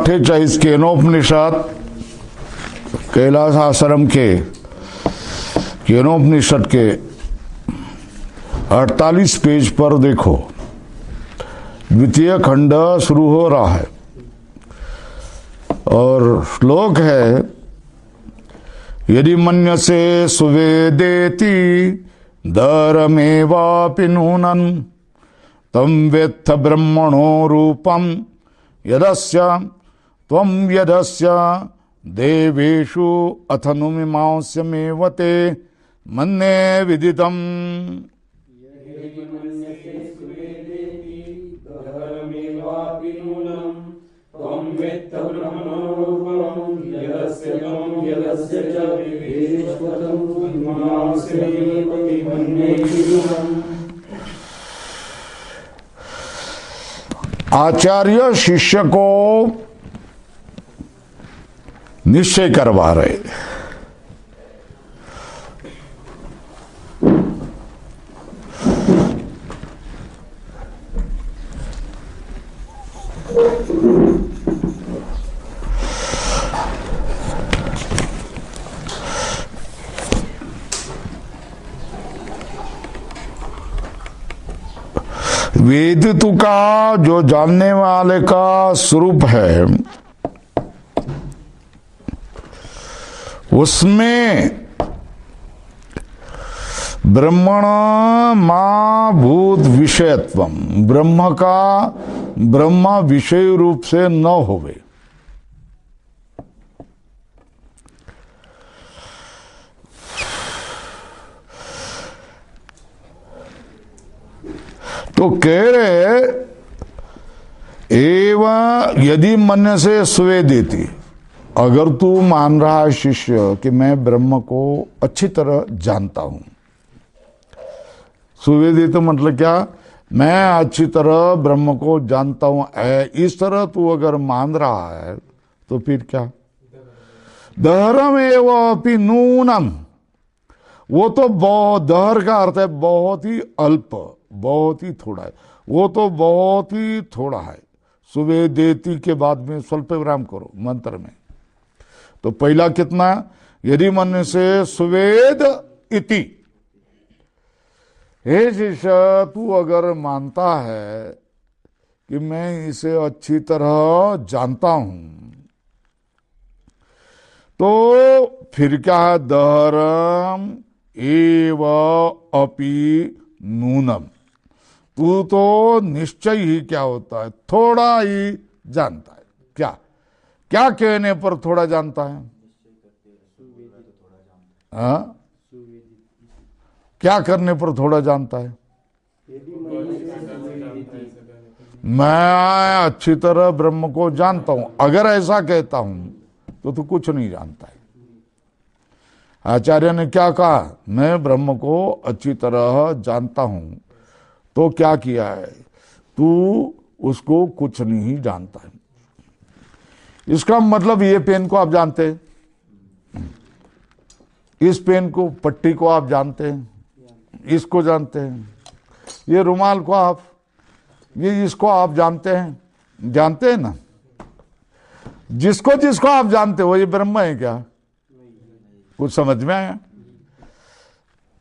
पाठे चैस केनोपनिषद कैलाश आश्रम के केनोपनिषद के 48 पेज पर देखो, द्वितीय खंड शुरू हो रहा है और श्लोक है, यदि मन्यसे सुवेदेति धर्मेवापि नूनं तम वेत्थ ब्रह्मणो रूपम यदस्य त्वं यदस्य देवेषु अथनुमीमांस्यमेव ते मन्ये विदितम्। आचार्य शिष्य को निश्चय करवा रहे, वेदितु का जो जानने वाले का स्वरूप है, उसमें ब्रह्मण मा भूत विषयत्वम, ब्रह्म का ब्रह्म विषय रूप से न होवे। तो कह रहे एवं यदि मन से स्वेदेति, अगर तू मान रहा है शिष्य कि मैं ब्रह्म को अच्छी तरह जानता हूं, सुवेदित मतलब क्या, मैं अच्छी तरह ब्रह्म को जानता हूं, इस तरह तू अगर मान रहा है तो फिर क्या, दहरम एवं अपि नूनम, वो तो बहुत, दहर का अर्थ है बहुत ही अल्प, बहुत ही थोड़ा है, वो तो बहुत ही थोड़ा है। सुवेदेति के बाद में स्वल्प विराम करो मंत्र में, तो पहला कितना, यदि मन से सुवेद इति, हे शिष्य तू अगर मानता है कि मैं इसे अच्छी तरह जानता हूं, तो फिर क्या है, दहरम एव अपि नूनम, तू तो निश्चय ही क्या होता है, थोड़ा ही जानता है। क्या क्या कहने पर थोड़ा जानता है, हाँ? क्या करने पर थोड़ा जानता है, मैं अच्छी तरह ब्रह्म को जानता हूं, अगर ऐसा कहता हूं तो तू कुछ नहीं जानता है। आचार्य ने क्या कहा, मैं ब्रह्म को अच्छी तरह जानता हूं, तो क्या किया है, तू उसको कुछ नहीं जानता है। इसका मतलब ये पेन को आप जानते हैं, इस पेन को, पट्टी को आप जानते हैं, इसको जानते हैं, ये रुमाल को आप, ये इसको आप जानते हैं ना। जिसको जिसको आप जानते हो ये ब्रह्म है क्या, कुछ समझ में आया?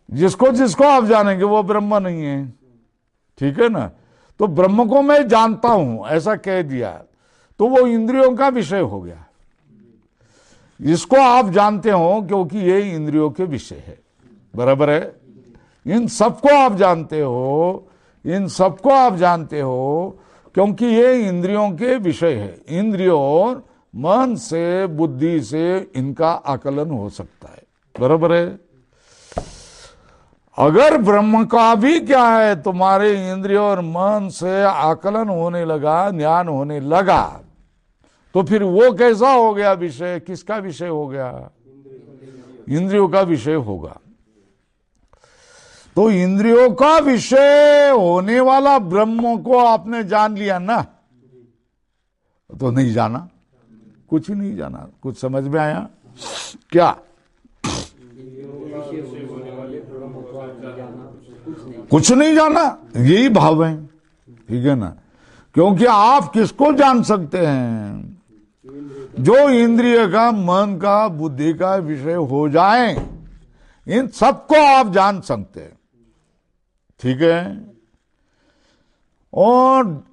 जिसको जिसको आप जानेंगे वो ब्रह्म नहीं है, ठीक है ना। तो ब्रह्म को मैं जानता हूं ऐसा कह दिया तो वो इंद्रियों का विषय हो गया। इसको आप जानते हो क्योंकि ये इंद्रियों के विषय है, बराबर है। इन सबको आप जानते हो, इन सबको आप जानते हो क्योंकि ये इंद्रियों के विषय है। इंद्रियों, मन से, बुद्धि से इनका आकलन हो सकता है, बराबर है। अगर ब्रह्म का भी क्या है, तुम्हारे इंद्रियों और मन से आकलन होने लगा, ज्ञान होने लगा, तो फिर वो कैसा हो गया विषय, किसका विषय हो गया, इंद्रियों का विषय होगा। तो इंद्रियों का विषय होने वाला ब्रह्म को आपने जान लिया ना, तो नहीं जाना, कुछ ही नहीं जाना। कुछ समझ में आया क्या? कुछ नहीं जाना, यही भाव है, ठीक है ना। क्योंकि आप किसको जान सकते हैं, जो इंद्रिय का, मन का, बुद्धि का विषय हो जाए, इन सबको आप जान सकते हैं। ठीक है। और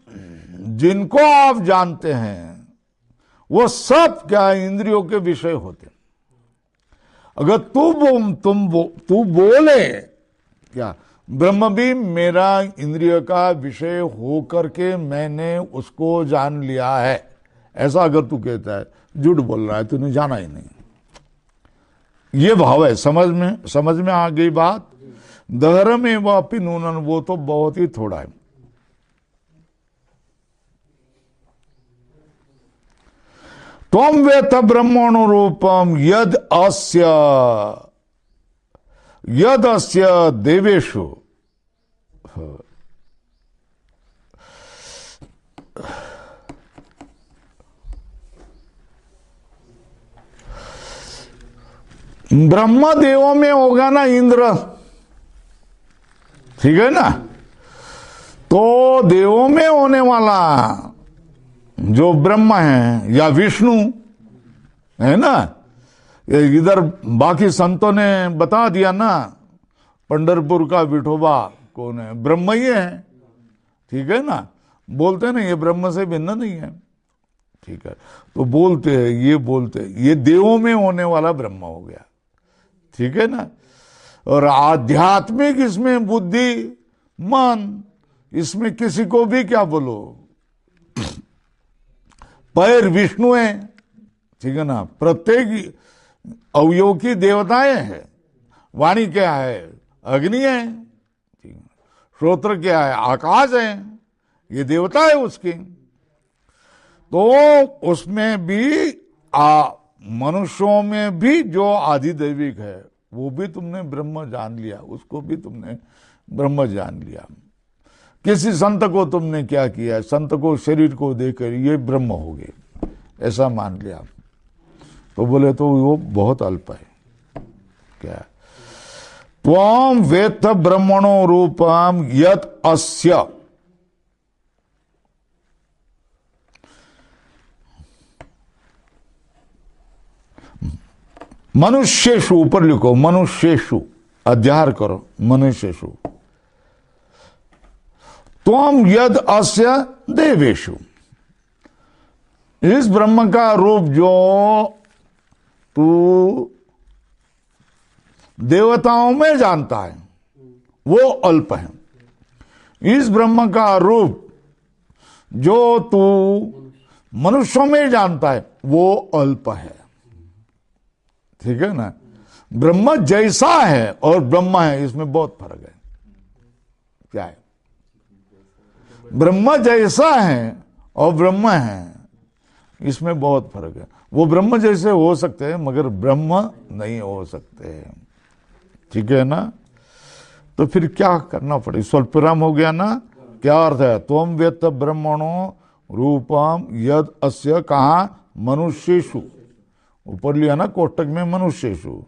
जिनको आप जानते हैं वो सब क्या इंद्रियों के विषय होते हैं। अगर तू बोले क्या ब्रह्म भी मेरा इंद्रिय का विषय हो करके मैंने उसको जान लिया है, ऐसा अगर तू कहता है, झूठ बोल रहा है, तूने जाना ही नहीं। ये भाव है। समझ में आ गई बात। दहरम एवं अपि नूनन, वो तो बहुत ही थोड़ा है। त्वं वेत्थ ब्रह्मणोरूपम यद अस्य देवेषु। ब्रह्म देवों में होगा ना इंद्र, ठीक है ना। तो देवों में होने वाला जो ब्रह्म है या विष्णु है ना, इधर बाकी संतों ने बता दिया ना, पंढरपुर का विठोबा कौन है, ब्रह्म ही है। ठीक है ना। बोलते हैं ना ये ब्रह्म से भिन्न नहीं है। ठीक है। तो बोलते हैं, ये देवों में होने वाला ब्रह्म हो गया। ठीक है ना। और आध्यात्मिक इसमें बुद्धि, मन, इसमें किसी को भी क्या बोलो, पैर विष्णु है। ठीक है ना। प्रत्येक अवयव की देवताएं हैं। वाणी क्या है, अग्नि है। ठीक है। श्रोत्र क्या है, आकाश है। ये देवता है उसकी। तो उसमें भी मनुष्यों में भी जो आधिदैविक है वो भी तुमने ब्रह्म जान लिया, उसको भी तुमने ब्रह्म जान लिया। किसी संत को तुमने क्या किया, संत को शरीर को देखकर ये ब्रह्म हो गए, ऐसा मान लिया। तो बोले तो वो बहुत अल्प है। क्या? त्वं वेत्थ ब्रह्मणो रूपम यत् अस्य। मनुष्येषु, ऊपर लिखो मनुष्येषु, अध्यार करो मनुष्येषु। त्वं यद अस्य देवेषु, इस ब्रह्म का रूप जो तू देवताओं में जानता है वो अल्प है। इस ब्रह्म का रूप जो तू मनुष्यों में जानता है वो अल्प है। ठीक है ना। ब्रह्म जैसा है और ब्रह्म है, इसमें बहुत फर्क है। क्या है? ब्रह्म जैसा है और ब्रह्म है, इसमें बहुत फर्क है। वो ब्रह्म जैसे हो सकते हैं मगर ब्रह्म नहीं हो सकते। ठीक है ना। तो फिर क्या करना पड़े, स्वल्पराम हो गया ना। क्या अर्थ है? त्वं वेत्थ ब्रह्मणो रूपम यद अस्य, कहा मनुष्येषु, ऊपर लिया ना कोष्टक में मनुष्येषु,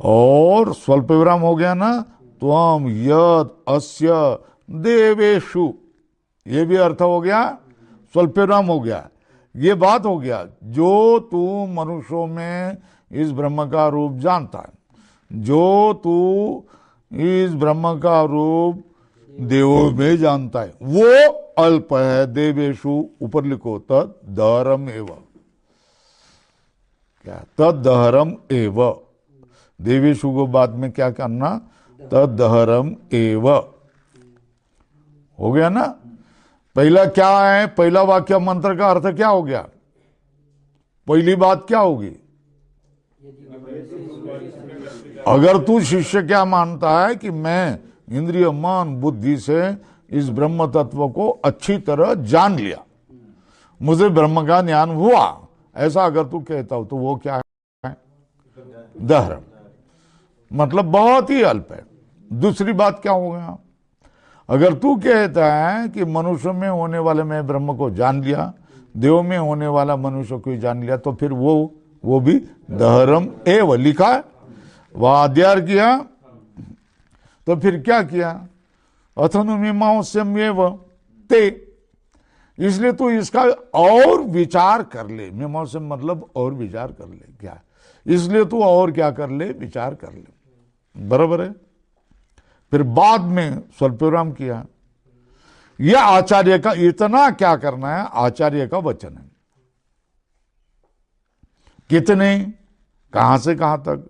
और स्वल्प विराम हो गया ना त्वं यद अस्य देवेषु, ये भी अर्थ हो गया, स्वल्प विराम हो गया। ये बात हो गया जो तू मनुष्यों में इस ब्रह्म का रूप जानता है, जो तू इस ब्रह्म का रूप देवों में जानता है वो अल्प है। देवेषु, ऊपर लिखो तद दहरम एवं। क्या? तद दहरम एव। देवेशु को बाद में क्या करना? तद दहरम एव। हो गया ना। पहला क्या है, पहला वाक्य मंत्र का अर्थ क्या हो गया? पहली बात क्या होगी? अगर तू शिष्य क्या मानता है कि मैं इंद्रिय मन बुद्धि से इस ब्रह्म तत्व को अच्छी तरह जान लिया, मुझे ब्रह्म का ज्ञान हुआ, ऐसा अगर तू कहता हो तो वो क्या है? दहरम, मतलब बहुत ही अल्प है। दूसरी बात क्या हो गया? अगर तू कहता है कि मनुष्य में होने वाले मैं ब्रह्म को जान लिया, देव में होने वाला मनुष्य को जान लिया, तो फिर वो भी दहरम एव लिखा है, वह अध्यार किया। तो फिर क्या किया? अथनु मीमांस्यम एव ते, इसलिए तू इसका और विचार कर ले। मीमांसा मतलब और विचार कर ले, क्या, इसलिए तू और क्या कर ले, विचार कर ले। बराबर है। फिर बाद में स्वल्पविराम किया। यह आचार्य का, इतना क्या करना है, आचार्य का वचन है। कितने, कहां से कहां तक,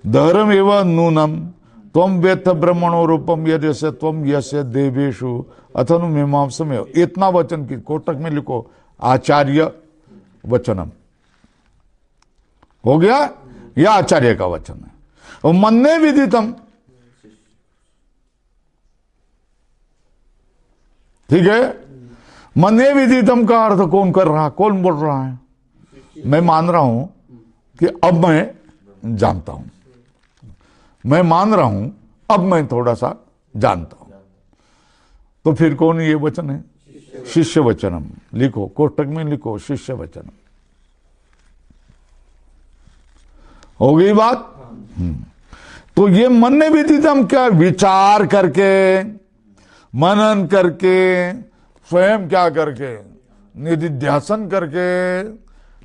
दहरम एवं नूनम त्वम वेत्थ ब्रह्मणो रूपम यद्यस्य त्वम यस्य देवेषु अथनु मीमांसम। इतना वचन की कोटक में लिखो, आचार्य वचनम हो गया। यह आचार्य का वचन है। और मन्ने विदितम, ठीक है। मन्ने विदितम का अर्थ कौन कर रहा, कौन बोल रहा है? मैं मान रहा हूं कि अब मैं जानता हूं, मैं मान रहा हूं अब मैं थोड़ा सा जानता हूं। तो फिर कौन ये वचन है? शिष्य वचनम। लिखो, कोष्टक में लिखो, शिष्य वचनम। हो गई बात। तो ये मन विदितम क्या, विचार करके, मनन करके, स्वयं क्या करके, निधिध्यासन करके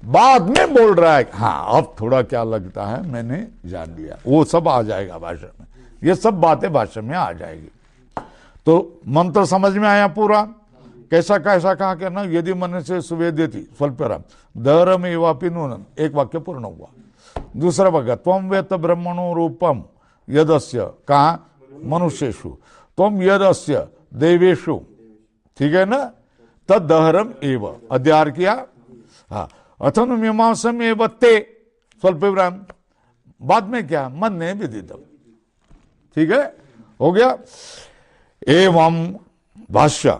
बाद में बोल रहा है। हाँ, अब थोड़ा क्या लगता है, मैंने जान लिया। वो सब आ जाएगा भाषा में, ये सब बातें भाषा में आ जाएगी। तो मंत्र समझ में आया पूरा, कैसा कैसा कहा करना। यदि मन से सुवेद्यति स्वल्पराम दहरम एवापि नूनम, एक वाक्य पूर्ण हुआ। दूसरा वाक्य, त्वम वेत्थ ब्रह्मणो रूपम यदस्य, कहा, मनुष्येषु, त्वम यदस्य देवेषु, ठीक है ना, तद दहरम एव, अध्यार किया। हाँ, अथनु मीमांसम एव ते स्वल्पविराम, बाद में क्या, मन्ने विदितम, ठीक है, हो गया। एवं भाष्य,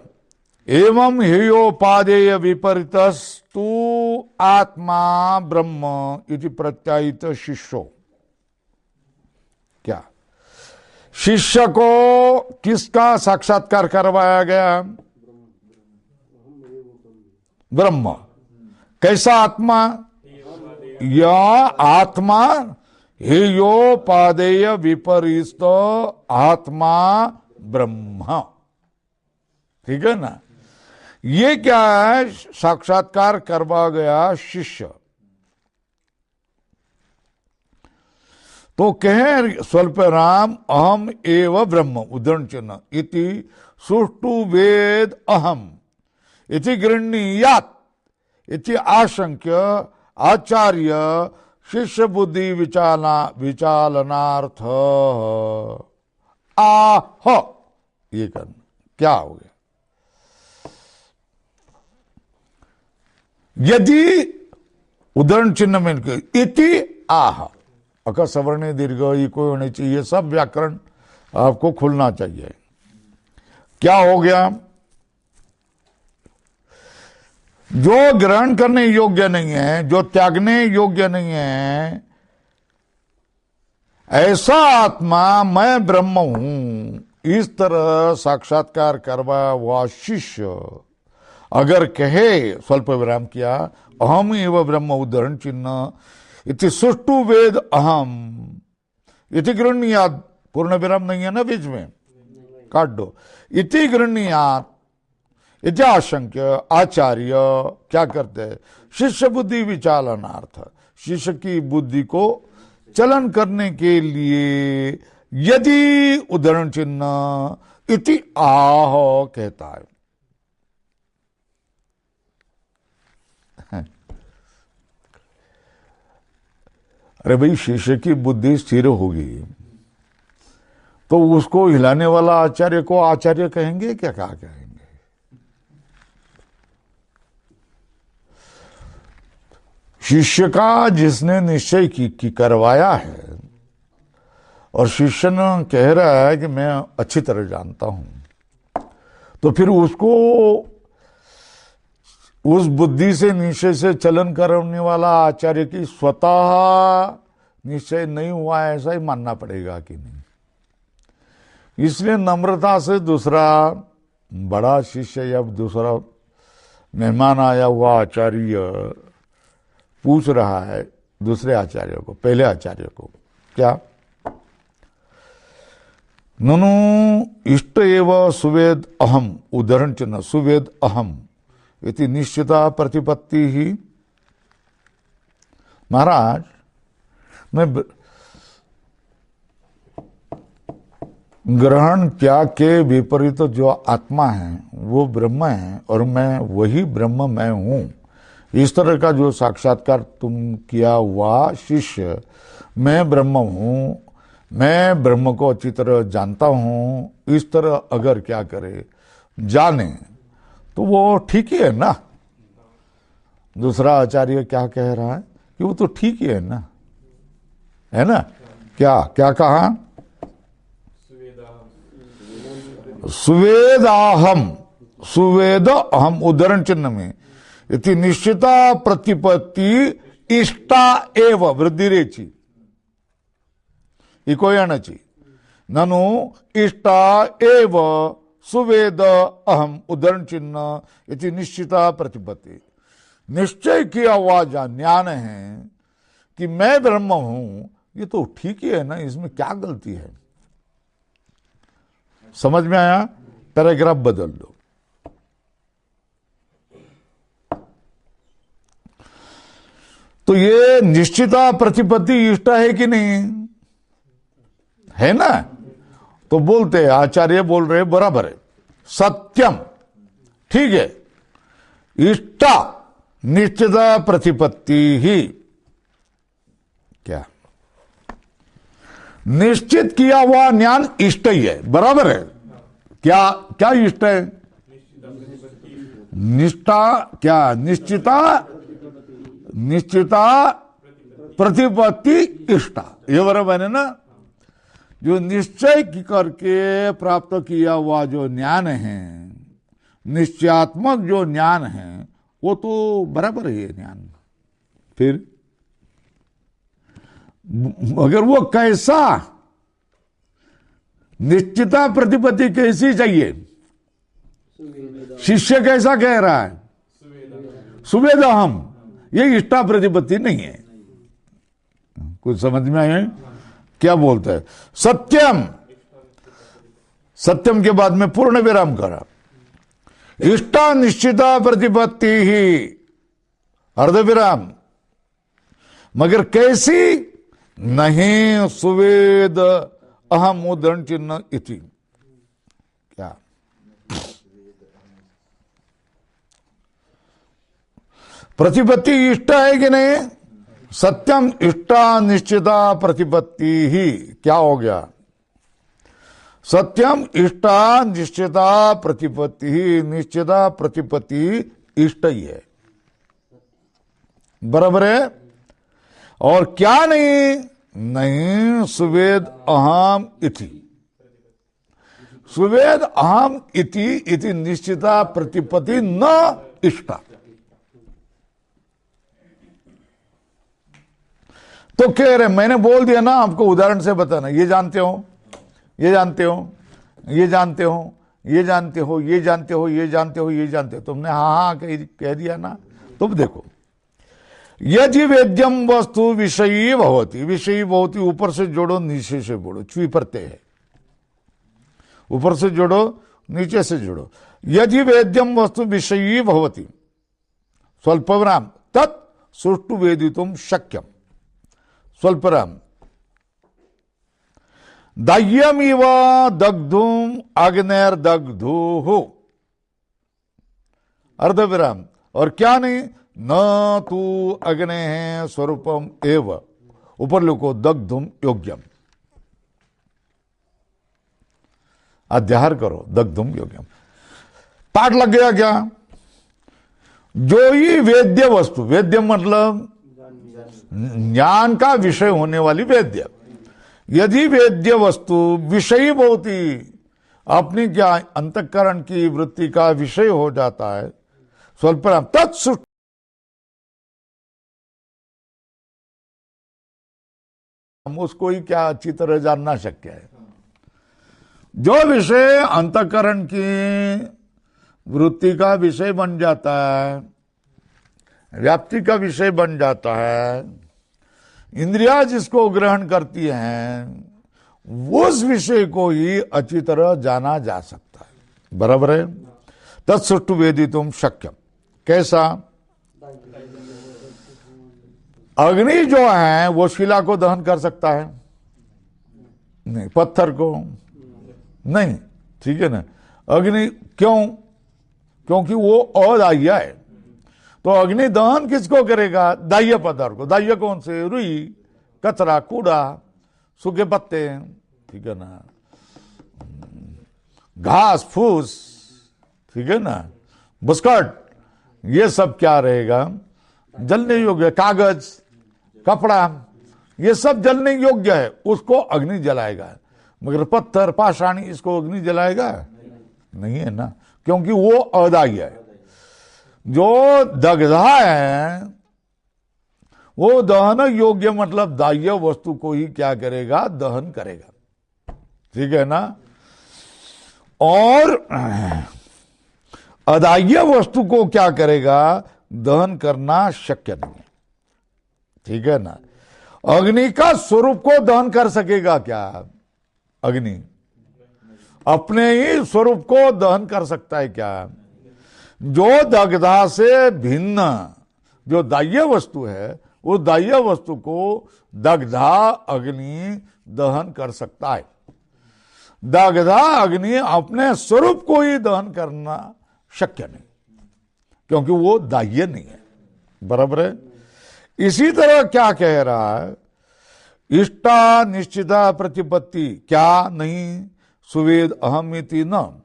एवं हेयोपादेय विपरीतस्तु आत्मा ब्रह्म इति प्रत्यायित शिष्यो। क्या, शिष्य को किसका साक्षात्कार करवाया गया? ब्रह्म। कैसा आत्मा? यह आत्मा हेयोपादेय विपरीत आत्मा ब्रह्म, ठीक है ना। ये क्या है? साक्षात्कार करवा गया शिष्य। तो कहे स्वल्पराम अहम एव ब्रह्म उद्धरण चिन्ह इति सुष्टु वेद अहम इति गृह्णीयात् इति आशंक्य आचार्य शिष्य बुद्धि विचालनार्थ आह, ये करना। क्या हो गया? यदि उदाहरण चिन्ह में इति आह, अका सवर्ण दीर्घ इको होनी चाहिए, सब व्याकरण आपको खुलना चाहिए। क्या हो गया? जो ग्रहण करने योग्य नहीं है, जो त्यागने योग्य नहीं है, ऐसा आत्मा मैं ब्रह्म हूं, इस तरह साक्षात्कार करवा हुआ शिष्य अगर कहे, स्वल्प विराम किया, अहम एव ब्रह्म उद्धरण चिन्ह इति सुष्टु वेद अहम इति गृह्णीयात्, पूर्ण विराम नहीं है ना बीच में, काट दो। इति गृह्णीयात् इति आशंक्य आचार्य क्या करते हैं? शिष्य बुद्धि विचालनार्थ, शिष्य की बुद्धि को चलन करने के लिए यदि उदाहरण चिन्ह इति आह कहता है। अरे भाई, शिष्य की बुद्धि स्थिर होगी तो उसको हिलाने वाला आचार्य को आचार्य कहेंगे क्या? क्या कहेंगे? शिष्य का जिसने निश्चय की करवाया है और शिष्य ने कह रहा है कि मैं अच्छी तरह जानता हूं, तो फिर उसको उस बुद्धि से निश्चय से चलन करने वाला आचार्य की स्वतः निश्चय नहीं हुआ है ऐसा ही मानना पड़ेगा कि नहीं। इसलिए नम्रता से दूसरा बड़ा शिष्य या दूसरा मेहमान आया हुआ आचार्य पूछ रहा है दूसरे आचार्य को, पहले आचार्य को, क्या ननु इष्ट एव सुवेद अहम, उदाहरण चिन्ह सुवेद अहम इति निश्चिता प्रतिपत्ति ही। महाराज, मैं ग्रहण त्याग के विपरीत जो आत्मा है वो ब्रह्म है और मैं वही ब्रह्म मैं हूं, इस तरह का जो साक्षात्कार तुम किया हुआ शिष्य, मैं ब्रह्म हूं, मैं ब्रह्म को अच्छी तरह जानता हूं, इस तरह अगर क्या करे जाने तो वो ठीक ही है ना। दूसरा आचार्य क्या कह रहा है कि वो तो ठीक ही है ना। क्या क्या कहा? सुवेदाहम, सुवेद अहम उदाहरण चिन्ह में इति निश्चिता प्रतिपत्ति इष्टा एव वृद्धि रेची इको यानची ननु इष्टा एव सुवेद अहम उदाहरण चिन्ह इति निश्चिता प्रतिपत्ति। निश्चय किया हुआ ज्ञान है कि मैं ब्रह्म हूं, ये तो ठीक ही है ना, इसमें क्या गलती है? समझ में आया? पैराग्राफ बदल दो। तो ये निश्चिता प्रतिपत्ति इष्ट है कि नहीं है ना? तो बोलते हैं, आचार्य बोल रहे बराबर है, सत्यम ठीक है, इष्टा निश्चिता प्रतिपत्ति ही। क्या निश्चित किया हुआ ज्ञान इष्ट ही है, बराबर है। क्या क्या इष्ट है? निष्ठा क्या? निश्चिता, निश्चिता प्रतिपत्ति इष्टा, ये बराबर है ना। जो निश्चय करके प्राप्त किया हुआ जो ज्ञान है, निश्चयात्मक जो ज्ञान है, वो तो बराबर है ये ज्ञान। फिर अगर वो कैसा, निश्चिता प्रतिपत्ति कैसी चाहिए? शिष्य कैसा कह रहा है? सुवेदाहम, ये इष्टा प्रतिपत्ति नहीं है। कुछ समझ में आए? क्या बोलता है? सत्यम, सत्यम के बाद में पूर्ण विराम करा, इष्टा निश्चिता प्रतिपत्ति ही अर्ध विराम, मगर कैसी? नहीं सुवेद अहम उदाहरण चिन्ह इति। क्या प्रतिपत्ति इष्ट है कि नहीं? सत्यम इष्टा निश्चिता प्रतिपत्ति ही। क्या हो गया? सत्यम इष्टा निश्चिता प्रतिपत्ति ही, निश्चिता प्रतिपत्ति इष्ट ही है, बराबर है। और क्या नहीं? नहीं सुवेद अहम इति, सुवेद अहम इति निश्चिता प्रतिपत्ति न इष्टा। तो कह रहे, मैंने बोल दिया ना आपको, उदाहरण से बताना, ये जानते हो, ये जानते हो, ये जानते हो, ये जानते हो, ये जानते हो, ये जानते हो, ये जानते हो, तुमने हाँ हाँ कह दिया ना। तुम देखो, यदि वेद्यम वस्तु विषयी भवती, विषयी भवती ऊपर से जोड़ो नीचे से जोड़ो, चुई प्रत्यय है, ऊपर से जोड़ो नीचे से जोड़ो। यदि वेद्यम वस्तु विषयी भवती स्वल्पविराम तत् सुष्टु वेदितुम शक्यम, स्वल्पविराम दाह्यमिव दग्धुम अग्नेर्दग्धुः अर्धविराम। और क्या नहीं? न तू अग्ने स्वरूपम एव, ऊपर लिखो दग्धुम योग्यम, अध्याहार करो दग्धुम योग्यम। पाठ लग गया क्या? जो ही वेद्य वस्तु, वेद्य मतलब ज्ञान का विषय होने वाली वेद्य, यदि वेद्य वस्तु विषयी भवती, अपनी क्या अंतःकरण की वृत्ति का विषय हो जाता है, स्वल्पराम तत्सुष्ट, हम उसको ही क्या अच्छी तरह जानना शक्य है। जो विषय अंतःकरण की वृत्ति का विषय बन जाता है, व्याप्ति का विषय बन जाता है, इंद्रिया जिसको ग्रहण करती हैं, उस विषय को ही अच्छी तरह जाना जा सकता है। बराबर है। तत्सुष्टु वेदितुम शक्यम। कैसा? अग्नि जो है वो शिला को दहन कर सकता है? नहीं। पत्थर को नहीं। ठीक है ना। अग्नि क्यों? क्योंकि वो अदाह्य है। तो अग्नि दहन किसको करेगा? दाह्य पदार्थ को। दाह्य कौन से? रुई, कचरा, कूड़ा, सूखे पत्ते, ठीक है ना, घास फूस, ठीक है ना, बुस्कट, ये सब क्या रहेगा? जलने योग्य। कागज, कपड़ा, ये सब जलने योग्य है, उसको अग्नि जलाएगा। मगर पत्थर, पाषाण, इसको अग्नि जलाएगा नहीं है ना, क्योंकि वो अदाह्य है। जो दग्धा है वो दहन योग्य, मतलब दाह्य वस्तु को ही क्या करेगा? दहन करेगा। ठीक है ना। और अदाह्य वस्तु को क्या करेगा? दहन करना शक्य नहीं है। ठीक है ना। अग्नि का स्वरूप को दहन कर सकेगा क्या? अग्नि अपने ही स्वरूप को दहन कर सकता है क्या? जो दग्धा से भिन्न जो दाह्य वस्तु है, उस दाह्य वस्तु को दग्धा अग्नि दहन कर सकता है। दग्धा अग्नि अपने स्वरूप को ही दहन करना शक्य नहीं, क्योंकि वो दाह्य नहीं है। बराबर है। इसी तरह क्या कह रहा है? इष्टा निश्चिता प्रतिपत्ति क्या नहीं सुवेद अहमिति न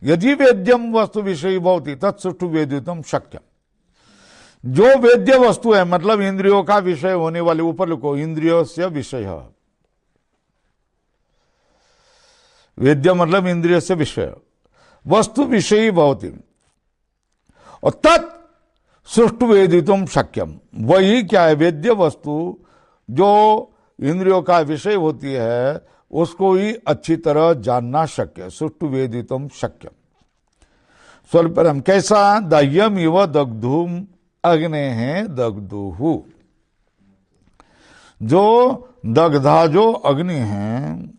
यदि वेद्यम वस्तु विषय भवति तत्सुष्टु वेदितुम शक्यम। जो वेद्य वस्तु है, मतलब इंद्रियों का विषय होने वाले, ऊपर लिखो इंद्रियों से विषय। वेद्य मतलब इंद्रिय से विषय, वस्तु विषयी भवति और तत् सुष्टु वेदितुम शक्यम। वही क्या है? वेद्य वस्तु जो इंद्रियों का विषय होती है, उसको ही अच्छी तरह जानना शक्य। सुष्टु वेदितुम शक्यम। स्वल्परम। कैसा? दाह्यम इव दग्धुम अग्ने है दग्धुहु। जो दग्धा जो अग्नि है,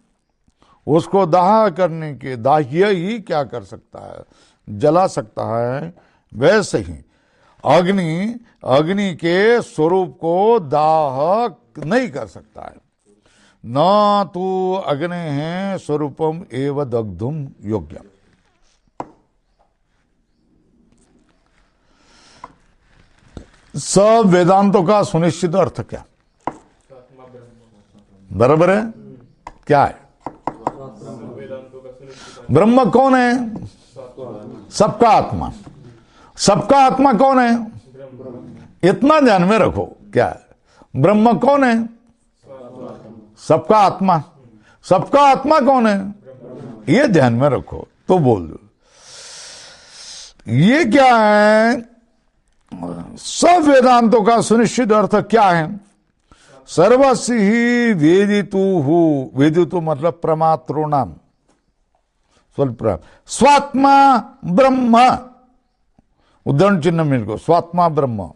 उसको दाह करने के दाह्य ही क्या कर सकता है? जला सकता है। वैसे ही अग्नि के स्वरूप को दाह नहीं कर सकता है। न तो अग्नि है स्वरूपम एव दग्धुम योग्यम। सब वेदांतों का सुनिश्चित अर्थ क्या? बराबर है। क्या है? ब्रह्म कौन है? सबका आत्मा। सबका आत्मा कौन है? इतना ध्यान में रखो। क्या है? ब्रह्म कौन है? सबका आत्मा। सबका आत्मा कौन है? ये ध्यान में रखो तो बोल दो। ये क्या है? सब वेदांतों का सुनिश्चित अर्थ क्या है? सर्वस्य ही वेदितु हु। वेदितु मतलब प्रमात्रोणाम। स्वात्मा ब्रह्म। उदाहरण चिन्ह मिल को स्वात्मा ब्रह्म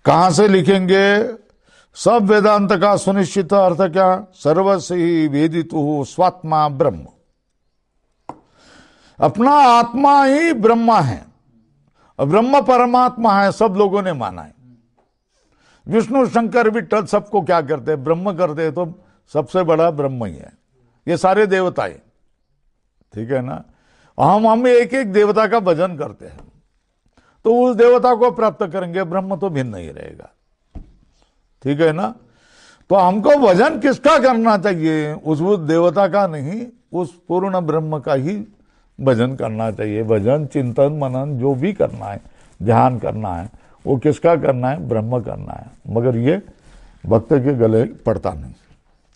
कहां से लिखेंगे? सब वेदांत का सुनिश्चित अर्थ क्या? सर्वस्य ही वेदितु हु स्वात्मा ब्रह्म। अपना आत्मा ही ब्रह्मा है। ब्रह्म परमात्मा है, सब लोगों ने माना है। विष्णु शंकर विठ्ठल सबको क्या करते हैं? ब्रह्म करते हैं। तो सबसे बड़ा ब्रह्म ही है। ये सारे देवताएं, ठीक है ना। हम एक एक देवता का भजन करते हैं, तो उस देवता को प्राप्त करेंगे। ब्रह्म तो भिन्न ही रहेगा। ठीक है ना। तो हमको भजन किसका करना चाहिए? उस देवता का नहीं, उस पूर्ण ब्रह्म का ही भजन करना चाहिए। भजन, चिंतन, मनन जो भी करना है, ध्यान करना है, वो किसका करना है? ब्रह्म करना है। मगर ये भक्त के गले पड़ता नहीं।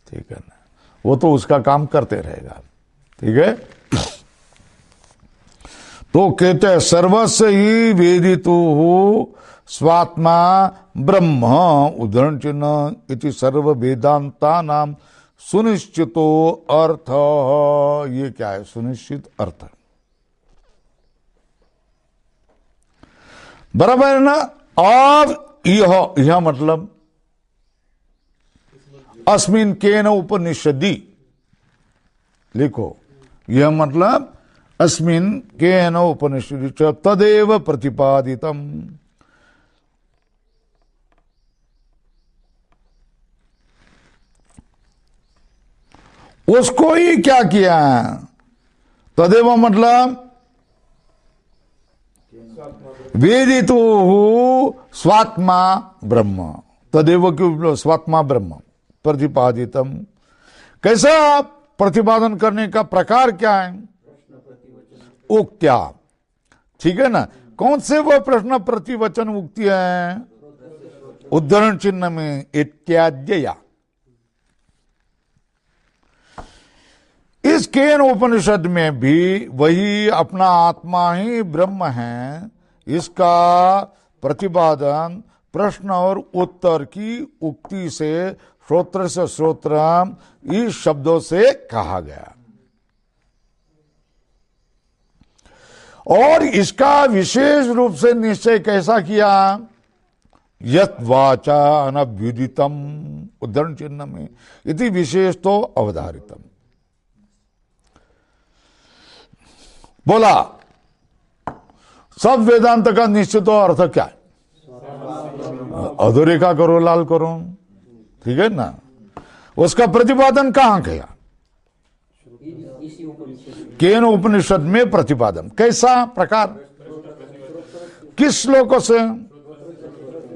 ठीक है ना। वो तो उसका काम करते रहेगा। ठीक है। तो कहते हैं सर्वस्य ही वेदितु हो स्वात्मा ब्रह्म। उदाहरण चिन्ह इति सर्व वेदांता नाम सुनिश्चितो अर्थ। ये क्या है? सुनिश्चित अर्थ। बराबर है ना। और यह मतलब अस्मिन केन उपनिषदि, लिखो, यह मतलब अस्मिन केन उपनिषदि च तदेव प्रतिपादितम। उसको ही क्या किया? तदेव मतलब वेदितु स्वात्मा ब्रह्म, तदेव क्यों स्वात्मा ब्रह्म प्रतिपादितम। कैसा प्रतिपादन करने का प्रकार क्या है? उक्त्या, ठीक है ना। कौन से वो प्रश्न प्रतिवचन उक्ति है? उद्धरण चिन्ह में इत्याद्यया। इस केन उपनिषद में भी वही अपना आत्मा ही ब्रह्म है, इसका प्रतिपादन प्रश्न और उत्तर की उक्ति से श्रोत्र से श्रोत्रम इस शब्दों से कहा गया। और इसका विशेष रूप से निश्चय कैसा किया? यत् वाचा अनभ्युदितम, उद्धरण चिन्ह में इति विशेष तो अवधारितम। बोला सब वेदांत का निश्चित अर्थ क्या है? अधोरेखा करो, लाल करो, ठीक है ना। उसका प्रतिपादन कहां किया? केन उपनिषद में प्रतिपादन। कैसा प्रकार? किस श्लोकों से?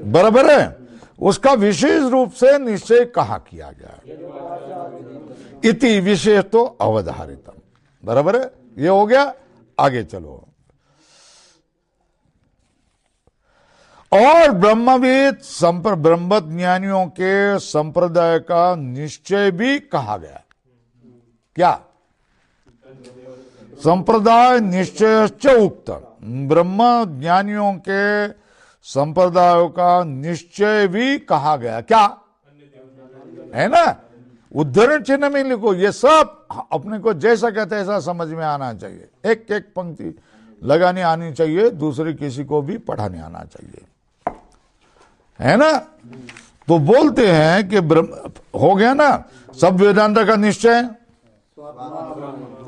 बराबर है, उसका विशेष रूप से निश्चय कहा किया गया। इति विशेष तो अवधारितम, बराबर है। ये हो गया। आगे चलो। और ब्रह्मविद ब्रह्म ज्ञानियों के संप्रदाय का निश्चय भी कहा गया। क्या? संप्रदाय निश्चय उक्त, ब्रह्म ज्ञानियों के संप्रदायों का निश्चय भी कहा गया। क्या है ना? उद्धरण चिन्ह में लिखो। ये सब अपने को जैसा कहते हैं ऐसा समझ में आना चाहिए। एक एक पंक्ति लगानी आनी चाहिए, दूसरे किसी को भी पढ़ाने आना चाहिए, है ना। तो बोलते हैं कि ब्रह्म हो गया ना सब वेदांत का निश्चय।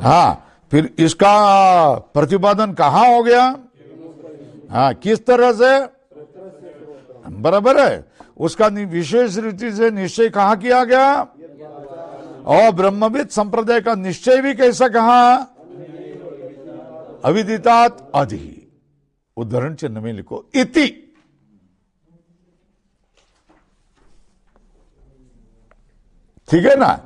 हाँ, फिर इसका प्रतिपादन कहाँ हो गया? हाँ, किस तरह से? बराबर है। उसका विशेष रीति से निश्चय कहाँ किया गया? और ब्रह्मविद संप्रदाय का निश्चय भी कैसा कहा? अविदितात् अधि, उद्धरण चिन्ह में लिखो इति। ठीक है ना।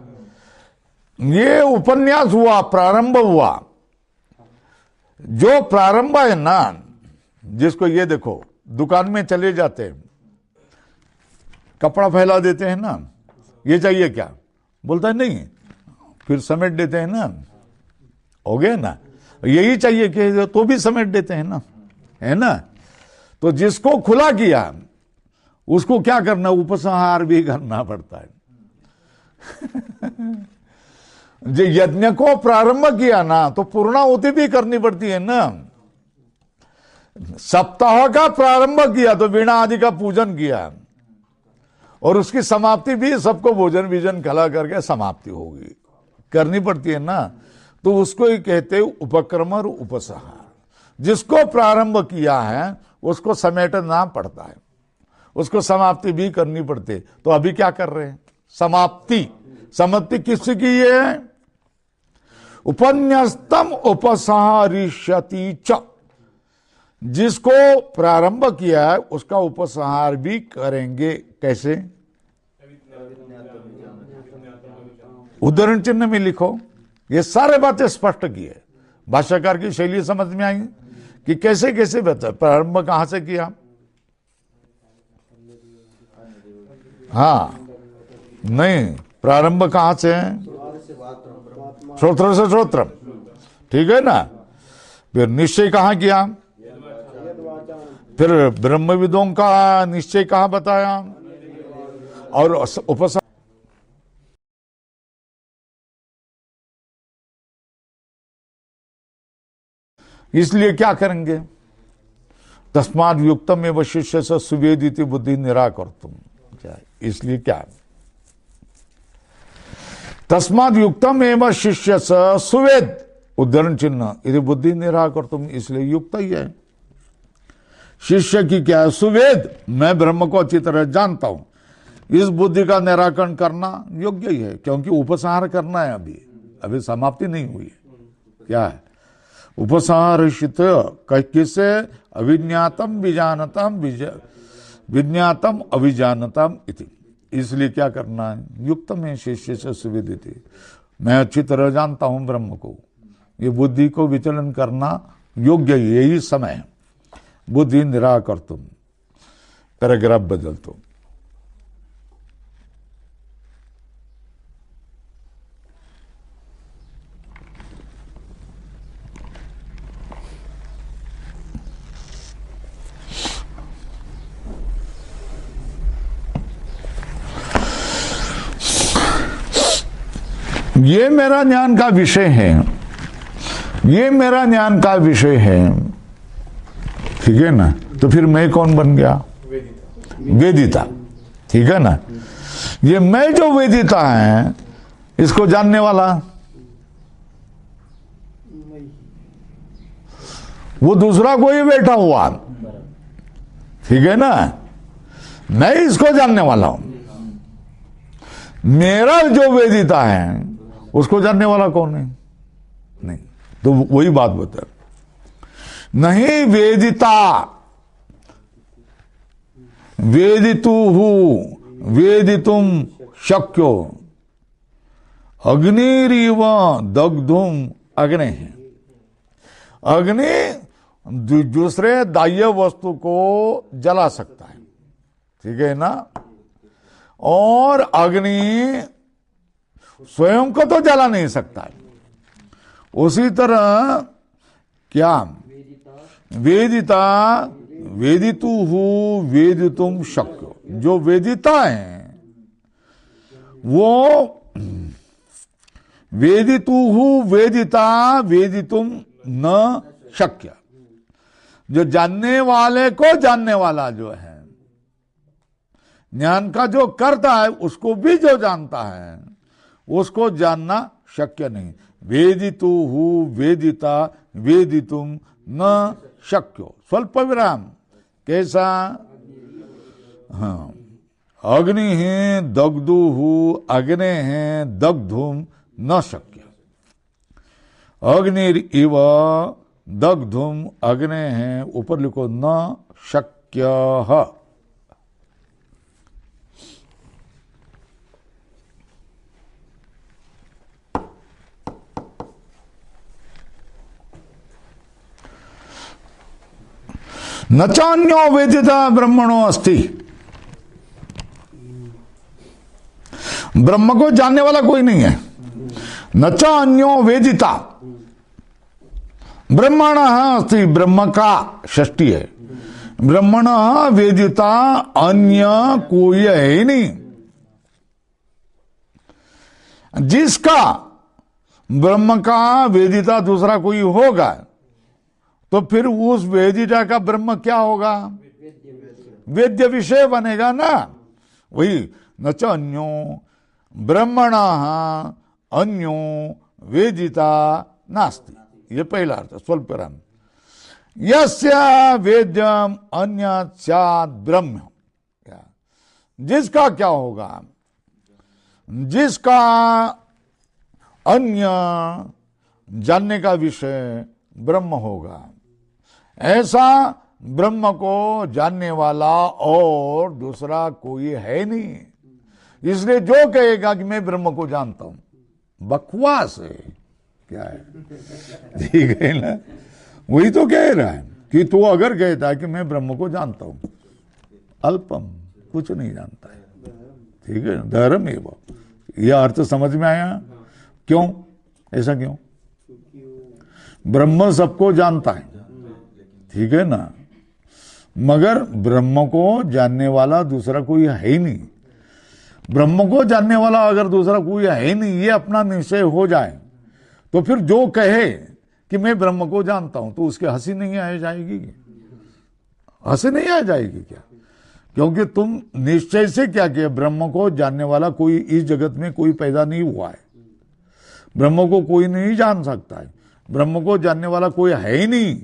ये उपन्यास हुआ, प्रारंभ हुआ। जो प्रारंभ है ना, जिसको ये देखो, दुकान में चले जाते हैं, कपड़ा फैला देते हैं ना, ये चाहिए क्या? बोलता है नहीं, फिर समेट देते हैं ना, हो गया ना। यही चाहिए कि तो भी समेट देते हैं ना, है ना। तो जिसको खुला किया उसको क्या करना? उपसंहार भी करना पड़ता है। जो यज्ञ को प्रारंभ किया ना, तो पूर्णाहुति भी करनी पड़ती है ना। सप्ताह का प्रारंभ किया तो वीणा आदि का पूजन किया, और उसकी समाप्ति भी सबको भोजन विजन खिला करके समाप्ति होगी, करनी पड़ती है ना। तो उसको ही कहते उपक्रम और उपसंहार। जिसको प्रारंभ किया है उसको समेटना पड़ता है, उसको समाप्ति भी करनी पड़ती है। तो अभी क्या कर रहे हैं? समाप्ति। समाप्ति किसकी की है? उपन्यस्तम उपसंहारिष्यति च, जिसको प्रारंभ किया है उसका उपसंहार भी करेंगे। कैसे? उद्धरण चिन्ह में लिखो। ये सारे बातें स्पष्ट की है। भाष्यकार की शैली समझ में आई कि कैसे कैसे बता, प्रारंभ कहां से किया। हाँ, नहीं, प्रारंभ कहां से है? श्रोत्र से श्रोत्र, ठीक है ना। फिर निश्चय कहां किया? फिर ब्रह्मविदों का निश्चय कहां बताया? और उपसंहार। इसलिए क्या करेंगे? तस्माद् युक्तम एव शिष्य से सुवेदिति बुद्धि निराकर्तुम। क्या इसलिए क्या? तस्माद युक्तम एवं शिष्य स सुवेद उद्धरण चिन्ह यदि बुद्धि निराकर तुम, इसलिए युक्त ही है। शिष्य की क्या है? सुवेद, मैं ब्रह्म को अच्छी तरह जानता हूं। इस बुद्धि का निराकरण करना योग्य ही है, क्योंकि उपसंहार करना है, अभी समाप्ति नहीं हुई है। क्या है? उपसंहारित किससे? अविज्ञातम विजानतम विज्ञातम अविजानतम इति। इसलिए क्या करना है? युक्त में शिष्य से सुविदित, मैं अच्छी तरह जानता हूं ब्रह्म को। ये बुद्धि को विचलन करना योग्य, यही समय है। बुद्धि निराकर तुम, पैराग्राफ बदल तो। ये मेरा ज्ञान का विषय है, ये मेरा ज्ञान का विषय है, ठीक है ना? तो फिर मैं कौन बन गया? वेदिता, ठीक है ना? ये मैं जो वेदिता है, इसको जानने वाला वो दूसरा कोई बैठा हुआ, ठीक है ना? मैं इसको जानने वाला हूं। मेरा जो वेदिता है उसको जानने वाला कौन है? नहीं। तो वही बात बता, नहीं वेदिता वेदितु वेदितुम शक्यो अग्निरीव दग्धुम अग्नि है। अग्नि दूसरे दाह्य वस्तु को जला सकता है, ठीक है ना? और अग्नि स्वयं को तो जला नहीं सकता है। उसी तरह क्या? वेदिता वेदितु वेदितुम शक्यो, जो वेदिता है वो वेदितु वेदिता वेदितुम न शक्य, जो जानने वाले को जानने वाला जो है, ज्ञान का जो करता है उसको भी जो जानता है उसको जानना शक्य नहीं। वेदितु वेदिता वेदितुम न शक्यो। स्वल्प विराम। कैसा? हाँ, अग्नि है दग्धु अग्नि है दग्धुम न शक्य। अग्निर इव दग्धुम अग्नि है, ऊपर लिखो न शक्य। न चान्यो वेदिता ब्रह्मणो अस्ति। ब्रह्म को जानने वाला कोई नहीं है। न चान्यो वेदिता ब्रह्मण अस्ति, ब्रह्म का षष्ठी है। ब्रह्मण वेदिता अन्य कोई है ही नहीं। जिसका ब्रह्म का वेदिता दूसरा कोई होगा तो फिर उस वेदिता का ब्रह्म क्या होगा? वेद्य विषय बनेगा ना। वही न च अन्यो ब्रह्मण अन्यो वेदिता नास्ति, ये पहला अर्थ। स्वल्पराम। यस्य वेद्यम अन्य स्यात् ब्रह्म, जिसका क्या होगा? जिसका अन्य जानने का विषय ब्रह्म होगा, ऐसा ब्रह्म को जानने वाला और दूसरा कोई है नहीं। इसलिए जो कहेगा कि मैं ब्रह्म को जानता हूं, बकवास है। क्या है? ठीक है ना? वही तो कह रहा है कि तू अगर कहता है कि मैं ब्रह्म को जानता हूं, अल्पम, कुछ नहीं जानता है, ठीक है? धर्म है वो। यह अर्थ समझ में आया? क्यों? ऐसा क्यों? ब्रह्म सबको जानता है, ठीक है ना? मगर ब्रह्म को जानने वाला दूसरा कोई है ही नहीं। ब्रह्म को जानने वाला अगर दूसरा कोई है ही नहीं, ये अपना निश्चय हो जाए, तो फिर जो कहे कि मैं ब्रह्म को जानता हूं, तो उसके हंसी नहीं आ जाएगी? हंसी नहीं आ जाएगी क्या? क्योंकि तुम निश्चय से क्या किया? ब्रह्म को जानने वाला कोई इस जगत में कोई पैदा नहीं हुआ है। ब्रह्म को कोई नहीं जान सकता है, ब्रह्म को जानने वाला कोई है ही नहीं।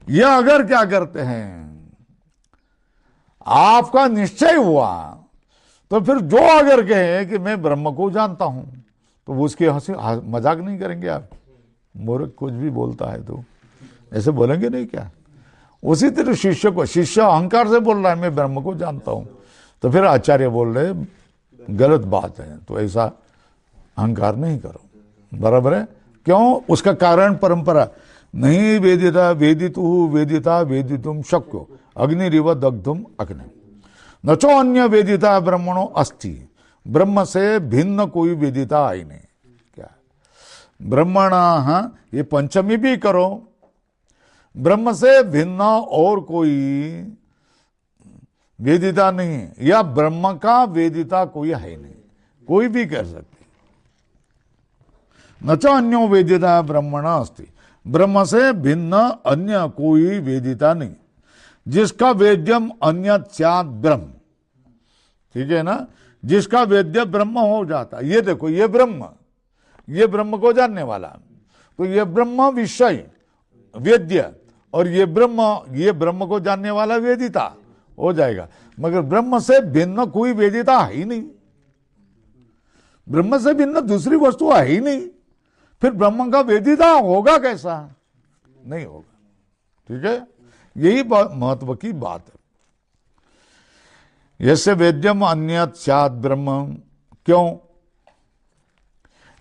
यह अगर क्या करते हैं, आपका निश्चय हुआ, तो फिर जो अगर कहे कि मैं ब्रह्म को जानता हूं, तो वो उसकी हंसी मजाक नहीं करेंगे आप, मूर्ख कुछ भी बोलता है तो ऐसे बोलेंगे नहीं क्या? उसी तरह शिष्य को, शिष्य अहंकार से बोल रहा है मैं ब्रह्म को जानता हूं, तो फिर आचार्य बोल रहे गलत बात है, तो ऐसा अहंकार नहीं करो, बराबर है? क्यों? उसका कारण परंपरा नहीं, वेदिता वेदितु वेदिता वेदितुम शक्यो अग्निरिव दग्धुम अग्नि न चो अन्य वेदिता ब्रह्मणो अस्ति, ब्रह्म से भिन्न कोई वेदिता आई नहीं। क्या ब्रह्मण, ये पंचमी भी करो, ब्रह्म से भिन्न और कोई वेदिता नहीं, या ब्रह्म का वेदिता कोई है नहीं, कोई भी कर सकते। न च अन्यो वेदिता ब्रह्मण अस्ति, ब्रह्म से भिन्न अन्य कोई वेदिता नहीं, जिसका वेद्यम अन्य स्यात् ब्रह्म। ठीक है ना? जिसका वेद्य ब्रह्म हो जाता। ये देखो, ये ब्रह्म को जानने वाला, तो ये ब्रह्म विषय वेद्य, और ये ब्रह्म को जानने वाला वेदिता हो जाएगा। मगर ब्रह्म से भिन्न कोई वेदिता है ही नहीं, ब्रह्म से भिन्न दूसरी वस्तु है ही नहीं, फिर ब्रह्म का वेदिता होगा कैसा? नहीं होगा। ठीक है, यही महत्व की बात है। यस्य वेद्यम अन्यत् स्यात् ब्रह्म, क्यों?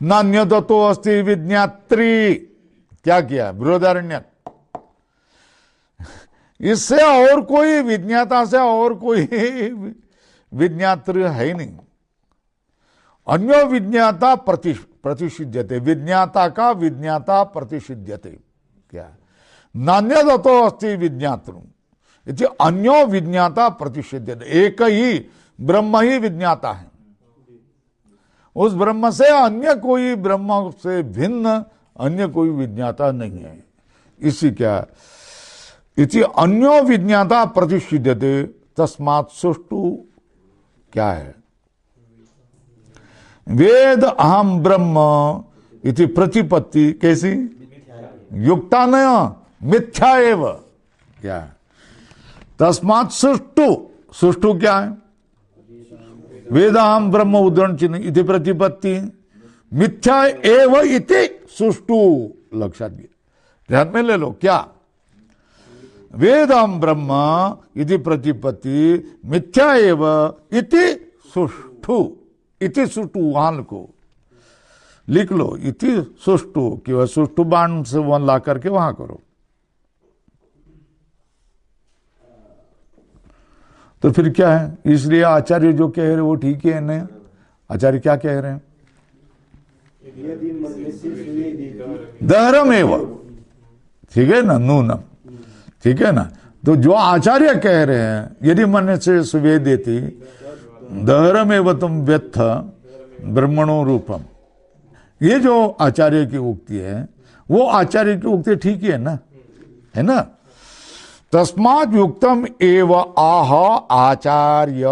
नान्यतो अस्ति विज्ञात्री। क्या किया? बृहदारण्यक। इससे और कोई विज्ञाता से और कोई विज्ञात्र है ही नहीं। अन्यो विज्ञाता प्रतिषिध्यते, विज्ञाता का विज्ञाता प्रतिषिध्यते। क्या? नान्यतो अस्ति विज्ञातृ इति अन्यो विज्ञाता प्रतिषिध्यते। एक ही ब्रह्म ही विज्ञाता है, उस ब्रह्म से अन्य कोई, ब्रह्म से भिन्न अन्य कोई विज्ञाता नहीं है। इसी क्या इति अन्यो विज्ञाता प्रतिषिध्यते तस्मात् सुष्टु। क्या है? वेद अहम ब्रह्म इति प्रतिपत्ति कैसी? युक्ता न मिथ्या एव। क्या है? तस्मात् सुष्टु क्या है? वेद अहम ब्रह्म उद्धरण चिन्ह इति प्रतिपत्ति मिथ्या एव इति सुष्टु। लक्षात ध्यान में ले लो। क्या? वेदम ब्रह्म इति प्रतिपत्ति मिथ्या एव इति सुष्टु। इति सुष्टु वहां को लिख लो, इति सुष्टु, कि वह सुष्टु बाण से वन ला करके वहां करो। तो फिर क्या है? इसलिए आचार्य जो कह रहे वो ठीक है ना? आचार्य क्या कह रहे हैं? दहरमेव। ठीक है ना? नूनम। ठीक है ना? तो जो आचार्य कह रहे हैं, यदि मन से सुवेदेति दहरमेव तुम व्यथ ब्रह्मणो रूपम, ये जो आचार्य की उक्ति है, वो आचार्य की उक्ति ठीक है ना? है ना? तस्मात् युक्तम एव आह आचार्य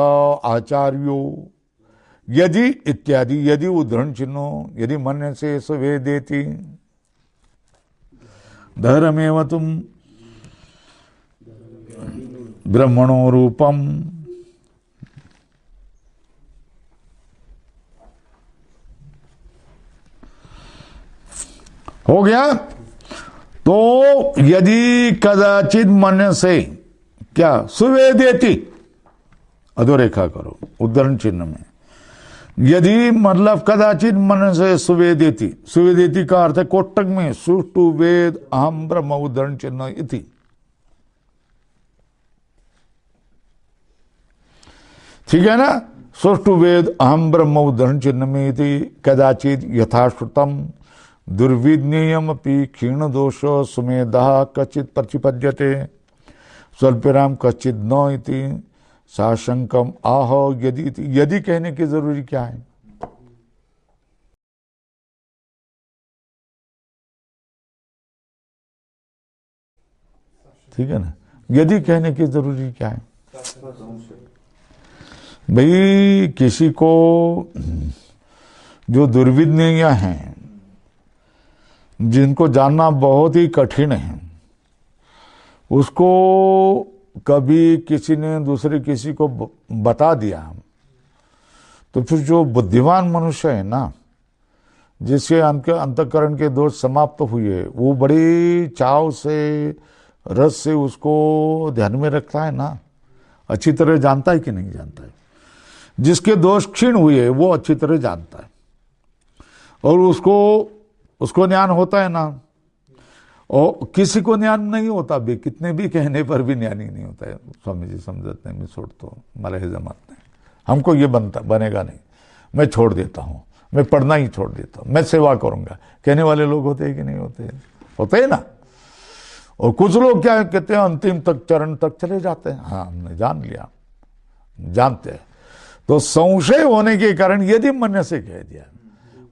आचार्यो यदि इत्यादि, यदि उद्धरण चिन्हो, यदि मन से सुवेदेति धर्मेव तुम ब्रह्मणो रूपम। हो गया? तो यदि कदाचित मन से क्या सुवेदेति, अधोरेखा करो उद्धरण चिन्ह में, यदि मतलब कदाचित मन से सुवेदेति, सुवेदेति का अर्थ है कोटक में सुष्टु वेद अहम ब्रह्म उद्धरण चिन्ह इति। ठीक है ना? सुष्टु वेद अहम ब्रह्म उद्धरण चिन्ह में इति कदाचित यथाश्रुतम दुर्विज्ञेयमपि क्षीण दोष सुमेधा कचित प्रतिपद्यते स्वल्पराम कचित न इति साशंकम आह यदि। यदि कहने की जरूरी क्या है? ठीक है ना? यदि कहने की जरूरी क्या है? भाई किसी को जो दुर्विज्ञेय हैं, जिनको जानना बहुत ही कठिन है, उसको कभी किसी ने दूसरे किसी को बता दिया, तो फिर जो बुद्धिमान मनुष्य है ना, जिसके अंतःकरण के दोष समाप्त हुए, वो बड़ी चाव से, रस से उसको ध्यान में रखता है ना, अच्छी तरह जानता है कि नहीं जानता है। जिसके दोष क्षीण हुए वो अच्छी तरह जानता है, और उसको ज्ञान होता है ना। और किसी को ज्ञान नहीं होता भी, कितने भी कहने पर भी ज्ञान ही नहीं होता है। स्वामी जी समझते हैं, मैं छोड़ता हूँ, मला हे जमत नहीं, हमको ये बनेगा नहीं, मैं छोड़ देता हूँ, मैं पढ़ना ही छोड़ देता हूँ, मैं सेवा करूंगा, कहने वाले लोग होते हैं कि नहीं होते? होते हैं ना। और कुछ लोग क्या कहते हैं, अंतिम तक चरण तक चले जाते हैं। हाँ, हमने जान लिया, जानते हैं। तो संशय होने के कारण यदि मन से कह दिया,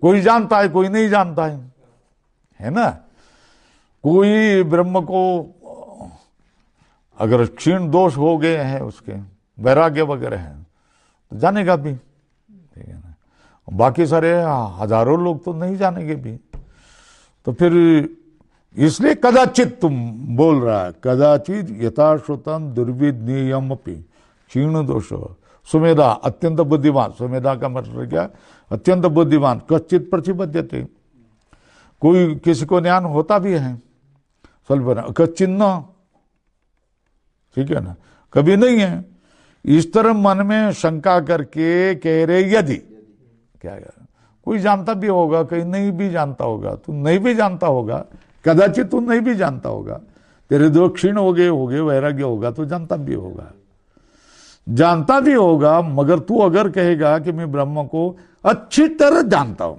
कोई जानता है कोई नहीं जानता है ना। कोई ब्रह्म को अगर क्षीण दोष हो गए हैं, उसके वैराग्य वगैरह हैं, तो जानेगा भी, ठीक है ना। बाकी सारे हजारों लोग तो नहीं जानेंगे भी। तो फिर इसलिए कदाचित तुम बोल रहा है, कदाचित यथाश्रुतम दुर्विज्ञेयम अपि क्षीण दोष सुमेधा, अत्यंत बुद्धिमान। सुमेधा का मतलब क्या? अत्यंत बुद्धिमान। कच्चित प्रतिबद्धते, कोई किसी को ज्ञान होता भी है स्वल्प, कच्चिन्न, ठीक है ना, कभी नहीं है। इस तरह मन में शंका करके कह रहे, यदि क्या कोई जानता भी होगा, कहीं नहीं भी जानता होगा, तू नहीं भी जानता होगा, कदाचित तू नहीं भी जानता होगा, तेरे दो क्षीण हो गए वैराग्य होगा, तो जानता भी होगा, जानता भी होगा। मगर तू अगर कहेगा कि मैं ब्रह्म को अच्छी तरह जानता हूं,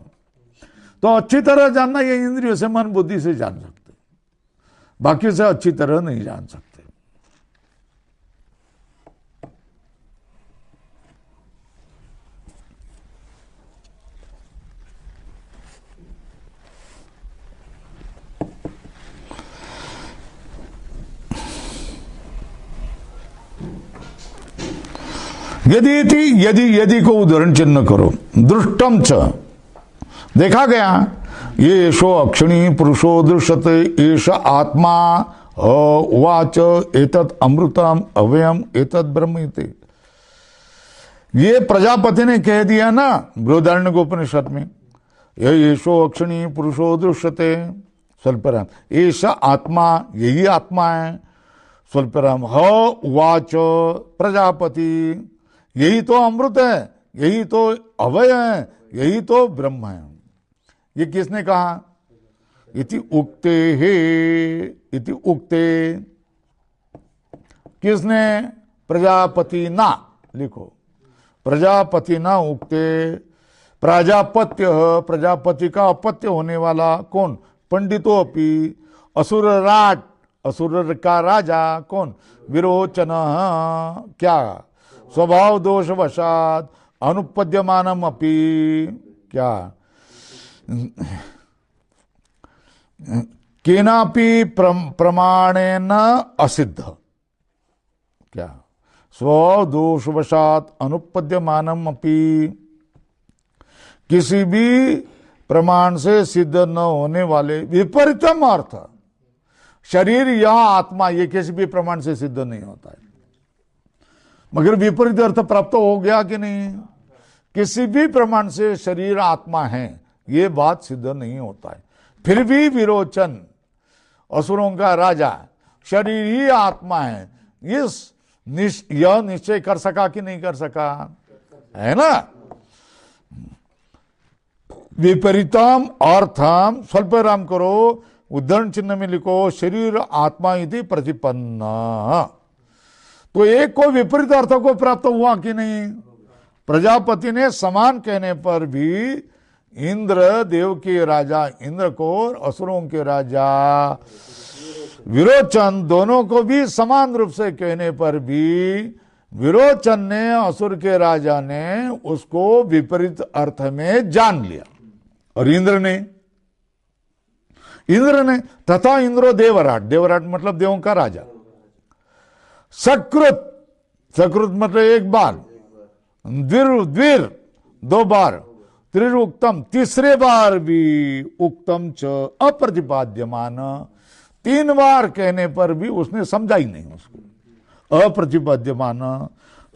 तो अच्छी तरह जानना ये इंद्रियों से, मन बुद्धि से जान सकते, बाकी से अच्छी तरह नहीं जान सकते। यदि को उदाहरण चिन्ह करो। दृष्टम च, देखा गया, ये शो अक्षणी पुरुषो दृश्यते एष आत्मा उवाच एतत् अमृतम अव्ययम एतत् ब्रह्म इति। ये प्रजापति ने कह दिया ना बृहदारण्यक उपनिषद में, ये शो अक्षणी पुरुषो दृश्यते स्वल्पराम, एष आत्मा, यही आत्मा है, स्वल्पराम उवाच प्रजापति, यही तो अमृत है, यही तो अवय है, यही तो ब्रह्म है। ये किसने कहा? इति उक्ते हे, इति उक्ते, किसने? प्रजापति ना, लिखो, प्रजापति ना उक्ते। प्राजापत्य, प्रजापति का अपत्य होने वाला कौन? पंडितो अपि असुर राट, असुर का राजा कौन? विरोचन, क्या? स्वभाव दोष वशात अनुपद्यमानम अपि, क्या? केनापि प्रमाणेन असिद्ध, क्या? स्वभाव दोष वशात अनुपद्यमानम अपि, किसी भी प्रमाण से सिद्ध न होने वाले विपरीतम अर्थ, शरीर या आत्मा, ये किसी भी प्रमाण से सिद्ध नहीं होता है। मगर विपरीत अर्थ प्राप्त हो गया कि नहीं? किसी भी प्रमाण से शरीर आत्मा है, ये बात सिद्ध नहीं होता है। फिर भी विरोचन, असुरों का राजा, शरीर ही आत्मा है, यह निश्चय कर सका कि नहीं कर सका? है ना। विपरीतम अर्थम, स्वल्पराम करो, उद्धरण चिन्ह में लिखो, शरीर आत्मा इति प्रतिपन्न। तो एक को विपरीत अर्थ को प्राप्त हुआ कि नहीं? प्रजापति ने समान कहने पर भी इंद्र, देव के राजा इंद्र को, असुरों के राजा विरोचन, दोनों को भी समान रूप से कहने पर भी विरोचन ने, असुर के राजा ने उसको विपरीत अर्थ में जान लिया, और इंद्र ने तथा इंद्रो देवराट, देवराट मतलब देवों का राजा, सकृत, सकृत मतलब एक बार, द्विर, दो बार, त्रिरुक्तम, तीसरे बार भी उक्तम च अप्रतिपाद्यमान, 3 बार कहने पर भी उसने समझा ही नहीं उसको। अप्रतिपाद्यमान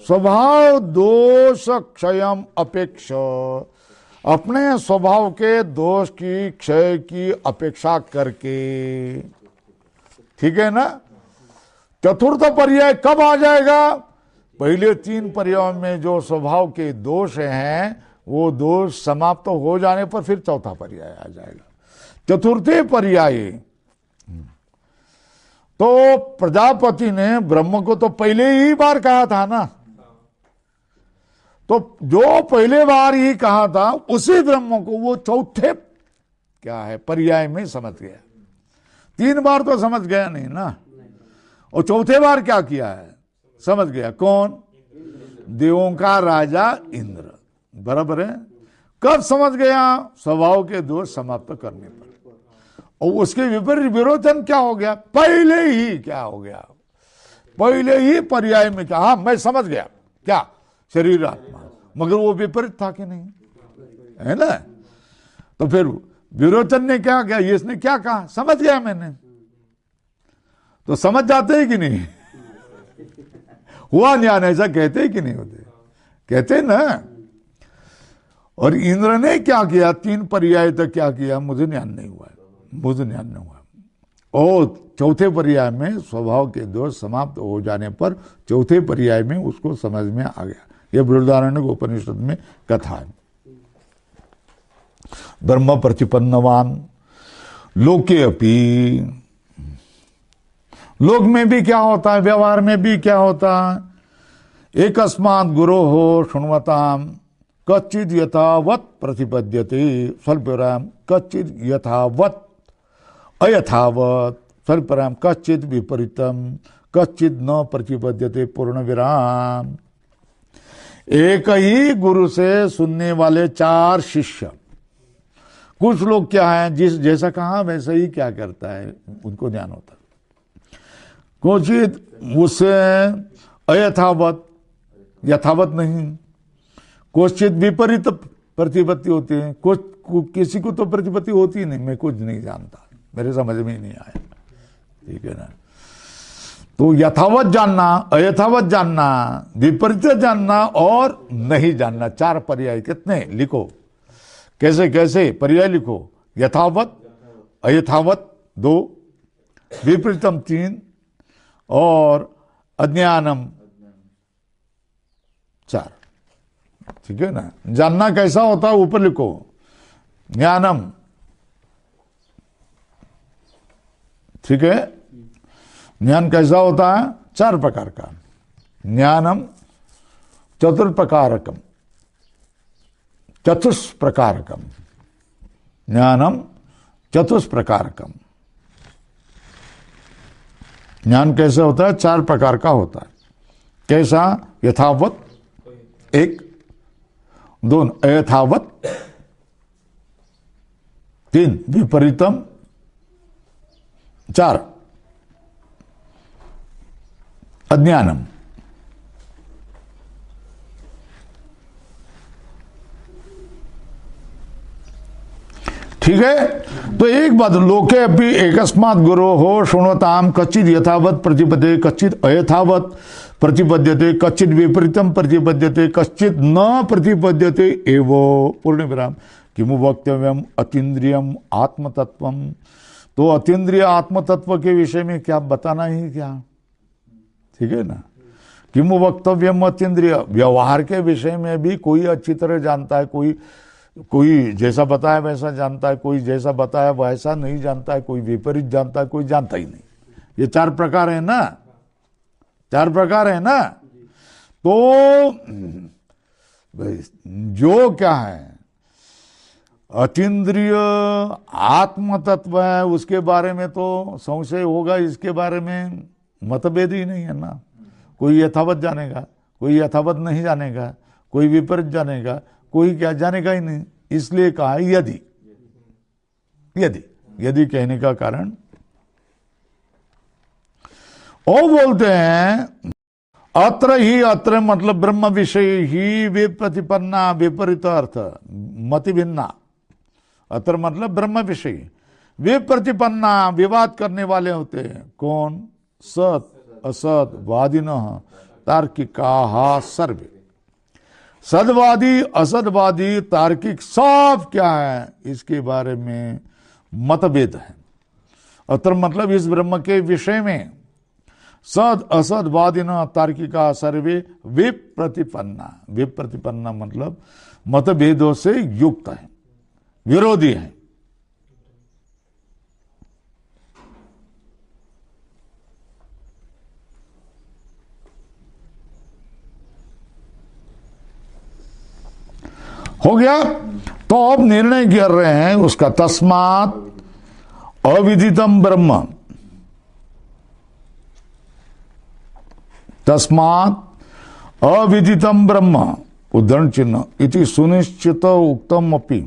स्वभाव दोष क्षयम अपेक्ष, अपने स्वभाव के दोष की क्षय की अपेक्षा करके, ठीक है ना। चतुर्थ पर्याय कब आ जाएगा? पहले 3 पर्यायों में जो स्वभाव के दोष हैं वो दोष समाप्त हो जाने पर फिर चौथा पर्याय आ जाएगा। चतुर्थे पर्याय तो प्रजापति ने ब्रह्म को तो पहले ही बार कहा था ना, तो जो पहले बार ही कहा था उसी ब्रह्म को वो चौथे क्या है पर्याय में समझ गया। 3 बार तो समझ गया नहीं ना, और चौथे बार क्या किया है समझ गया। कौन? देवों का राजा इंद्र। बराबर है। कब समझ गया? स्वभाव के दोष समाप्त करने पर। और उसके विपरीत विरोचन क्या हो गया? पहले ही क्या हो गया? पहले ही पर्याय में क्या? हाँ मैं समझ गया क्या शरीर आत्मा, मगर वो विपरीत था कि नहीं, है ना। तो फिर विरोचन ने क्या किया? इसने क्या कहा? समझ गया मैंने। तो समझ जाते हैं कि नहीं? हुआ ज्ञान, ऐसा कहते हैं कि नहीं होते? कहते ना। और इंद्र ने क्या किया? 3 पर्याय तक क्या किया? मुझे ज्ञान नहीं हुआ, मुझे ज्ञान नहीं हुआ। और चौथे पर्याय में स्वभाव के दोष समाप्त हो जाने पर चौथे पर्याय में उसको समझ में आ गया। यह बृहदारण्यक उपनिषद में कथा है। ब्रह्म प्रतिपन्नवान लोके अपि, लोक में भी क्या होता है, व्यवहार में भी क्या होता है। एकस्मात् गुरो हो शृण्वताम कच्चिद यथावत प्रतिपद्यते स्वल्पराम, कच्चिद यथावत अयथावत स्वल्पराम, कच्चिद विपरीतम, कच्चिद न प्रतिपद्यते पूर्ण विराम। एक ही गुरु से सुनने वाले 4 शिष्य। कुछ लोग क्या है, जिस जैसा कहा वैसे ही क्या करता है, उनको ज्ञान होता है। क्वचित उससे अयथावत, यथावत नहीं। क्वचित विपरीत प्रतिपत्ति होती है। किसी को तो प्रतिपत्ति होती ही नहीं, मैं कुछ नहीं जानता, मेरे समझ में ही नहीं आया, ठीक है ना। तो यथावत जानना, अयथावत जानना, विपरीत जानना और नहीं जानना, 4 पर्याय। कितने लिखो, कैसे कैसे पर्याय लिखो। यथावत, अयथावत 2, विपरीतम 3 और अज्ञानम 4, ठीक है ना। जानना कैसा होता है ऊपर लिखो। ज्ञानम, ठीक है। ज्ञान कैसा होता है? 4 प्रकार का। ज्ञानम चतुष्प्रकारकम, चतुष्प्रकारकम, ज्ञानम चतुष्प्रकारकम। ज्ञान कैसे होता है? 4 प्रकार का होता है। कैसा? यथावत 1, 2 अयथावत, 3 विपरीतम, 4 अज्ञानम। ठीक है। तो एक बात, लोके अपि एकस्मात् गुरो हो शृण्वताम कच्चिद यथावत प्रतिपद्यते कच्चिद अयथावत प्रतिपद्यते कच्चिद विपरीतम प्रतिपद्यते कच्चिद न प्रतिपद्यते एवो पूर्ण विराम। किमु वक्तव्यम अतीन्द्रियम आत्मतत्वम। तो अतीन्द्रिय आत्मतत्व के विषय में क्या बताना ही क्या, ठीक है ना। किमु वक्तव्यम अतीन्द्रिय, व्यवहार के विषय में भी कोई अच्छी तरह जानता है, कोई जैसा बताया वैसा जानता है, कोई जैसा बताया वैसा नहीं जानता है, कोई विपरीत जानता है, कोई जानता ही नहीं। ये 4 प्रकार है ना, 4 प्रकार है ना। तो जो क्या है अतीन्द्रिय आत्म तत्व है, उसके बारे में तो संशय होगा, इसके बारे में मतभेद ही नहीं है ना। कोई यथावत जानेगा, कोई यथावत नहीं जानेगा, कोई विपरीत जानेगा, कोई क्या जानेगा ही नहीं। इसलिए कहा यदि, यदि यदि कहने का कारण, और बोलते हैं अत्र ही, अत्र मतलब ब्रह्म विषय ही वे प्रतिपन्ना विपरीत अर्थ, मति भिन्ना, अत्र मतलब ब्रह्म विषय, वे प्रतिपन्ना विवाद करने वाले होते हैं। कौन? सत असत वादिनः तार्किका सर्वे। सदवादी असदवादी तार्किक सब क्या है, इसके बारे में मतभेद है। अत्र मतलब इस ब्रह्म के विषय में सद असद वादिना तार्किका सर्वे विप्रतिपन्ना। विप्रतिपन्ना मतलब मतभेदों से युक्त है, विरोधी है। हो गया। तो अब निर्णय कर रहे हैं उसका, तस्मात् अविदितम ब्रह्म, तस्मात् अविदितम ब्रह्म उद्धरण चिन्ह इति सुनिश्चित उक्तम अपि।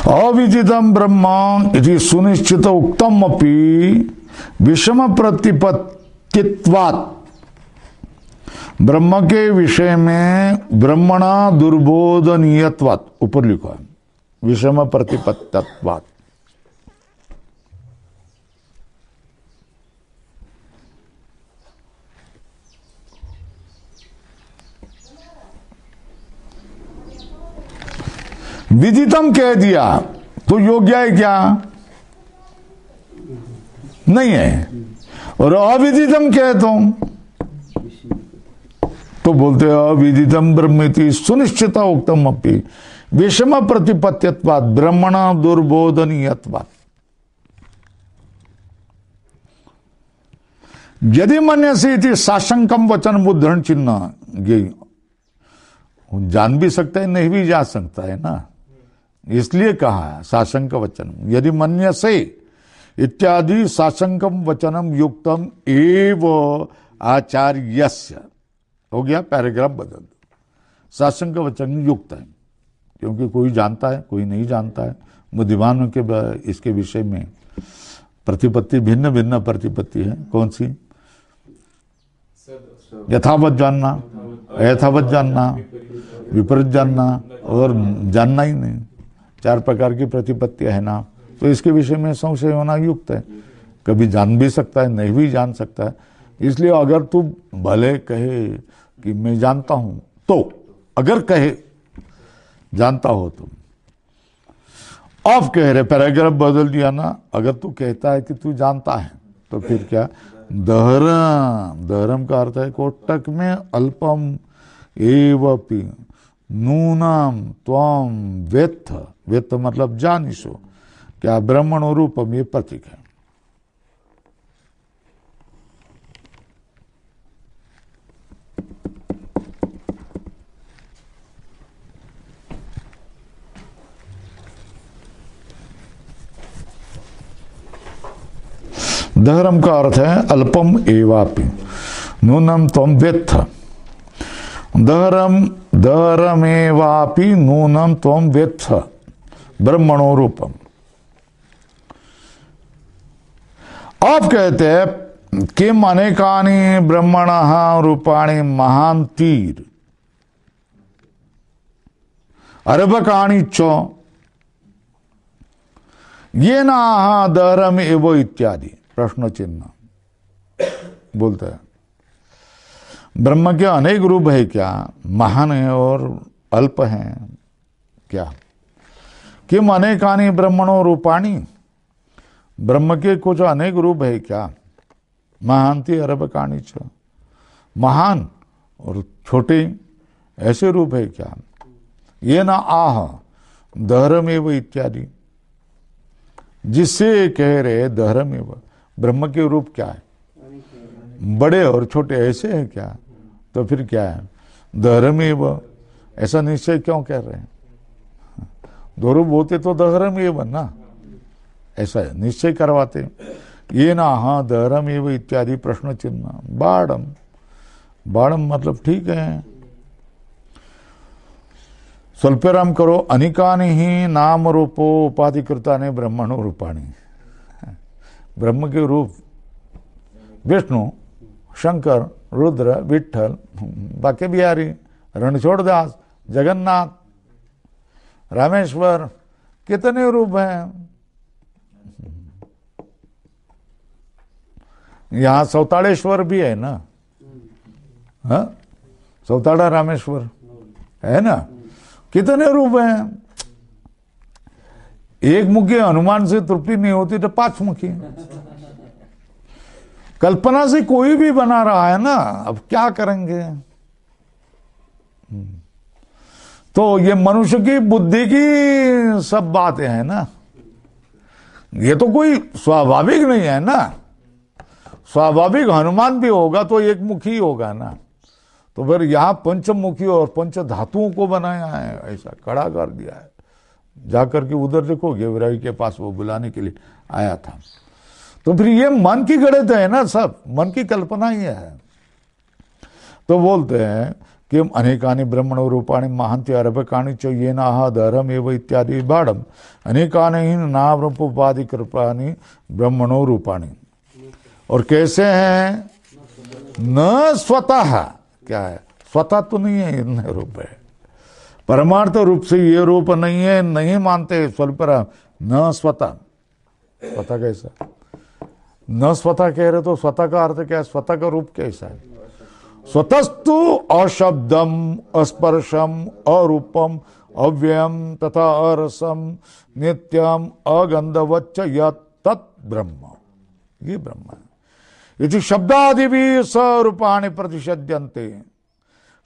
अविदितम ब्रह्म इति सुनिश्चित उक्तम अपि विषम प्रतिपत्तित्वात्। ब्रह्म के विषय में ब्रह्मणा दुर्बोधनीयत्वात्, ऊपर लिखा है विषम प्रतिपत्तित्वात्। विदितम कह दिया तो योग्य है क्या? नहीं है। और अविदितम कह तो बोलते अविदितम ब्रह्मेति सुनिश्चित उक्तम अपि विषम प्रतिपत्तित्वात् ब्रह्मणा दुर्बोधनीयत्वात्। यदि मन्यसे इति साशंकम वचन मुद्रण चिन्ह, ये जान भी सकता है नहीं भी जा सकता है ना, इसलिए कहा है साशंक वचन। यदि मन्यसे इत्यादि साशंकम वचनम युक्तम एव आचार्यस्य, हो गया, पैराग्राफ बदल दो। साशंक वचन युक्त है क्योंकि कोई जानता है कोई नहीं जानता है। बुद्धिमानों के इसके विषय में प्रतिपत्ति भिन्न भिन्न प्रतिपत्ति है। कौन सी? यथावत जानना, अयथावत जानना, विपरीत जानना और जानना ही नहीं, 4 प्रकार की प्रतिपत्तियां है ना। तो इसके विषय में संशय होना युक्त है। कभी जान भी सकता है नहीं भी जान सकता है। इसलिए अगर तू भले कहे कि मैं जानता हूं, तो अगर कहे जानता हो तो अब कह रहे, पैराग्राफ बदल दिया ना। अगर तू कहता है कि तू जानता है तो फिर क्या? दहरम, दहरम का अर्थ है कोटक में अल्पम एवपि नूनम त्वम वेत्थ। वेत्थ मतलब जानिशो, क्या ब्रह्मणो रूपम, ये प्रतीक है। दहरम का अर्थ है अल्पम एवापि नूनम त्वम वेत्थ। दहरम दहरमेवापि नूनम त्वम वेत्थ ब्रह्मणो रूपम। आप कहते हैं किम अनेकानि ब्रह्मणः रूपाणि महांतीर अरबकाणि च ये ना दहरम एवो इत्यादि प्रश्न चिन्ह। बोलते हैं ब्रह्म के अनेक रूप है क्या? महान है और अल्प हैं क्या? किम अनेकानि ब्रह्मणो रूपाणि, ब्रह्म के कुछ अनेक रूप है क्या? महांति अरबकाणि च, महान और छोटे ऐसे रूप है क्या? ये ना आह दहरमेव इत्यादि, जिससे कह रहे दहरमेव, ब्रह्म के रूप क्या है? बड़े और छोटे ऐसे हैं क्या? तो फिर क्या है? दहरमेव, ऐसा निश्चय क्यों कह रहे हैं? दो रूप होते तो दहरम ये बनना, ऐसा है, निश्चय करवाते। ये ना हाँ दहरम एव इत्यादि प्रश्न चिन्ह। बाड़म, बाड़म मतलब ठीक है। स्वल्पराम करो, अनिकानि ही नाम रूपो उपाधिकृता ने ब्रह्मणो रूपाणी। ब्रह्म के रूप विष्णु, शंकर, रुद्र, विठल, बाके बिहारी, रणछोड़दास, जगन्नाथ, रामेश्वर, कितने रूप हैं। यहाँ सौताड़ेश्वर भी है ना, हाँ, सौताड़ा रामेश्वर है ना, कितने रूप हैं। एक मुखी हनुमान से तृप्ति नहीं होती तो पांच मुखी। कल्पना से कोई भी बना रहा है ना, अब क्या करेंगे। तो ये मनुष्य की बुद्धि की सब बातें हैं ना, ये तो कोई स्वाभाविक नहीं है ना। स्वाभाविक हनुमान भी होगा तो एक मुखी होगा ना, तो फिर यहां पंचमुखी और पंच धातुओं को बनाया है, ऐसा खड़ा कर दिया है। जाकर के उधर देखोगे विराई के पास वो बुलाने के लिए आया था। तो फिर ये मन की गणित है ना, सब मन की कल्पना ही है। तो बोलते हैं कि अनेकानि ब्रह्मण रूपाणी महांति अरभकाणी च ये नाह धरम एव इत्यादि बाढ़म अनेकानि नावरूपादि कृपाणी ब्रह्मणो रूपाणी। और कैसे हैं, न स्वतः, क्या है, स्वतः तो नहीं है, इतने रूप है। परमार्थ रूप से ये रूप नहीं है, नहीं मानते स्वल्परा। न स्वतः, स्वतः कैसा, न स्वतः कह रहे तो स्वतः का अर्थ क्या है, स्वतः का रूप कैसा है। स्वतस्तु अशब्दम अस्पर्शम अरूपम अव्ययम तथा अरसम नित्यम अगंधवच्च यत् तत् ब्रह्म, ये ब्रह्म है। यदि शब्दादि भी स्वरूपाणि प्रतिषद्यन्ते,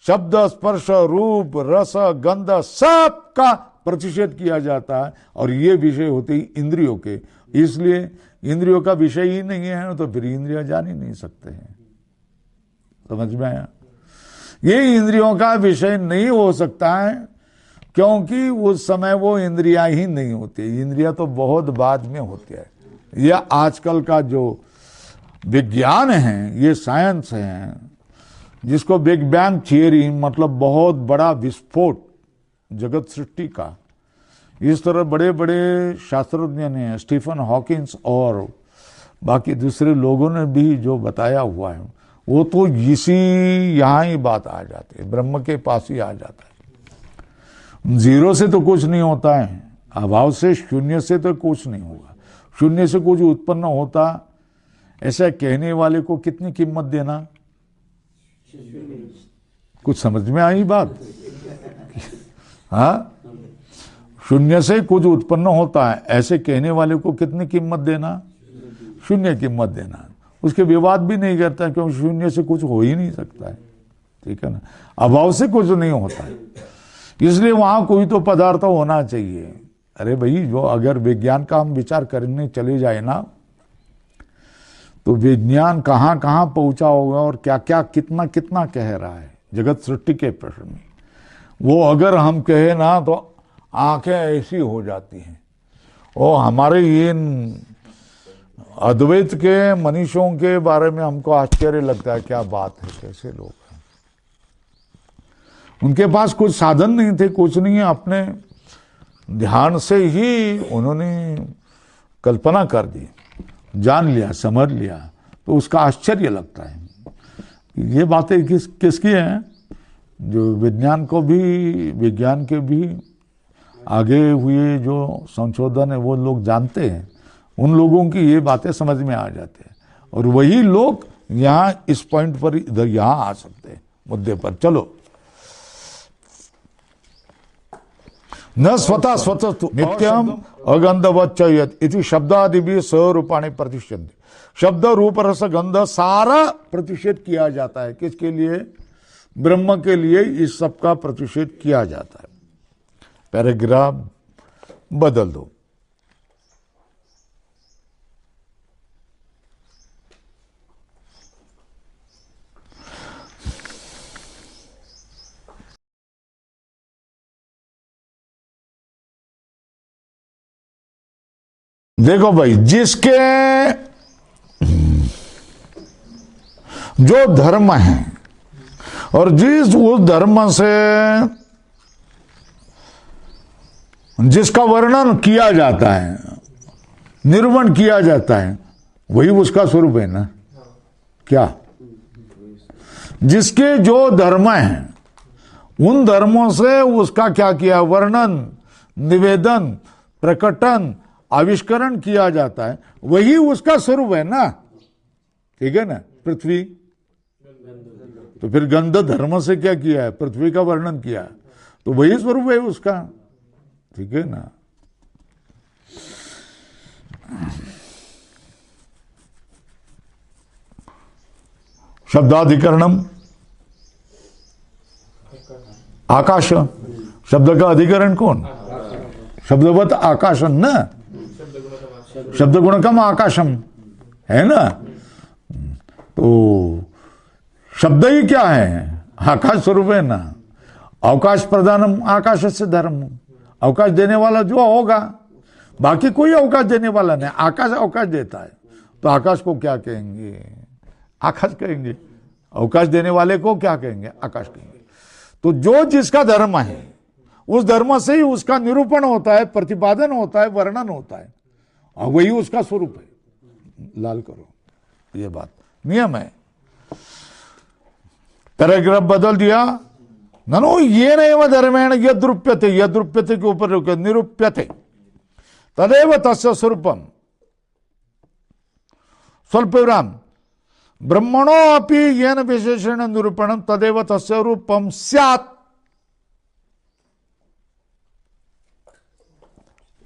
शब्द स्पर्श रूप रस गंध सब का प्रतिषेध किया जाता है, और ये विषय होते ही इंद्रियों के, इसलिए इंद्रियों का विषय ही नहीं है तो फिर इंद्रियां जान ही नहीं सकते हैं। समझ में आया। ये इंद्रियों का विषय नहीं हो सकता है क्योंकि उस समय वो इंद्रियां ही नहीं होती। इंद्रियां तो बहुत बाद में होती है। यह आजकल का जो विज्ञान है, ये साइंस है, जिसको बिग बैंग थियरी मतलब बहुत बड़ा विस्फोट जगत सृष्टि का, इस तरह बड़े बड़े शास्त्रज्ञ ने, स्टीफन हॉकिंस और बाकी दूसरे लोगों ने भी जो बताया हुआ है, वो तो इसी यहाँ ही बात आ जाती है, ब्रह्म के पास ही आ जाता है। जीरो से तो कुछ नहीं होता है, अभाव से, शून्य से तो कुछ नहीं होगा। शून्य से कुछ उत्पन्न होता, ऐसा कहने वाले को कितनी कीमत देना। कुछ समझ में आई बात। हाँ, शून्य से कुछ उत्पन्न होता है, ऐसे कहने वाले को कितनी कीमत देना, शून्य कीमत देना। उसके विवाद भी नहीं करता क्योंकि शून्य से कुछ हो ही नहीं सकता है, ठीक है ना। अभाव से कुछ नहीं होता है, इसलिए वहां कोई तो पदार्थ होना चाहिए। अरे भाई, जो अगर विज्ञान का हम विचार करने चले जाए ना, तो विज्ञान कहाँ कहाँ पहुंचा होगा और क्या क्या कितना कितना कह रहा है जगत सृष्टि के प्रश्न में। वो अगर हम कहे ना तो आंखें ऐसी हो जाती हैं। और हमारे ये अद्वैत के मनीषों के बारे में हमको आश्चर्य लगता है, क्या बात है, कैसे लोग हैं। उनके पास कुछ साधन नहीं थे, कुछ नहीं है, अपने ध्यान से ही उन्होंने कल्पना कर दी, जान लिया, समझ लिया। तो उसका आश्चर्य लगता है। ये बातें किसकी हैं, जो विज्ञान के भी आगे हुए जो संशोधन है वो लोग जानते हैं। उन लोगों की ये बातें समझ में आ जाते हैं, और वही लोग यहाँ इस पॉइंट पर इधर यहाँ आ सकते हैं मुद्दे पर। चलो, न स्वतः स्वतः नित्यम अगंधवच्च यत् इति शब्दादि भी स्वरूपाणि प्रतिषेध। शब्द रूप रस गंध सारा प्रतिषेध किया जाता है। किसके लिए, ब्रह्म के लिए इस सब का प्रतिषेध किया जाता है। पैराग्राफ बदल दो। देखो भाई, जिसके जो धर्म है और जिस उस धर्म से जिसका वर्णन किया जाता है, निरूपण किया जाता है, वही उसका स्वरूप है ना। क्या? जिसके जो धर्म है उन धर्मों से उसका क्या किया, वर्णन, निवेदन, प्रकटन, आविष्करण किया जाता है, वही उसका स्वरूप है ना। ठीक है ना। पृथ्वी, तो फिर गंध धर्म से क्या किया है, पृथ्वी का वर्णन किया, तो वही स्वरूप है उसका। ठीक है ना। शब्दाधिकरणम, आकाश, शब्द का अधिकरण कौन? शब्दवत आकाशम न, शब्द गुणकम आकाशम है ना। तो शब्द ही क्या है, आकाश स्वरूप है ना। अवकाश प्रदानम आकाश से धर्म, अवकाश देने वाला जो होगा, बाकी कोई अवकाश देने वाला नहीं, आकाश अवकाश देता है। तो आकाश को क्या कहेंगे? आकाश कहेंगे। अवकाश देने वाले को क्या कहेंगे? आकाश कहेंगे। तो जो जिसका धर्म है उस धर्म से ही उसका निरूपण होता है, प्रतिपादन होता है, वर्णन होता है, और वही उसका स्वरूप है। लाल करो, ये बात नियम है। पैराग्राफ बदल दिया। ननु ये नैव धर्मेण यद्रूप्यते, यद्रूप्यते के ऊपर रुके, निरूप्यते तदेव तस्य स्वरूपम, स्वल्प विराम, ब्रह्मणो अपि येन विशेषण निरूपणम तदेव तस्य रूपम स्यात्।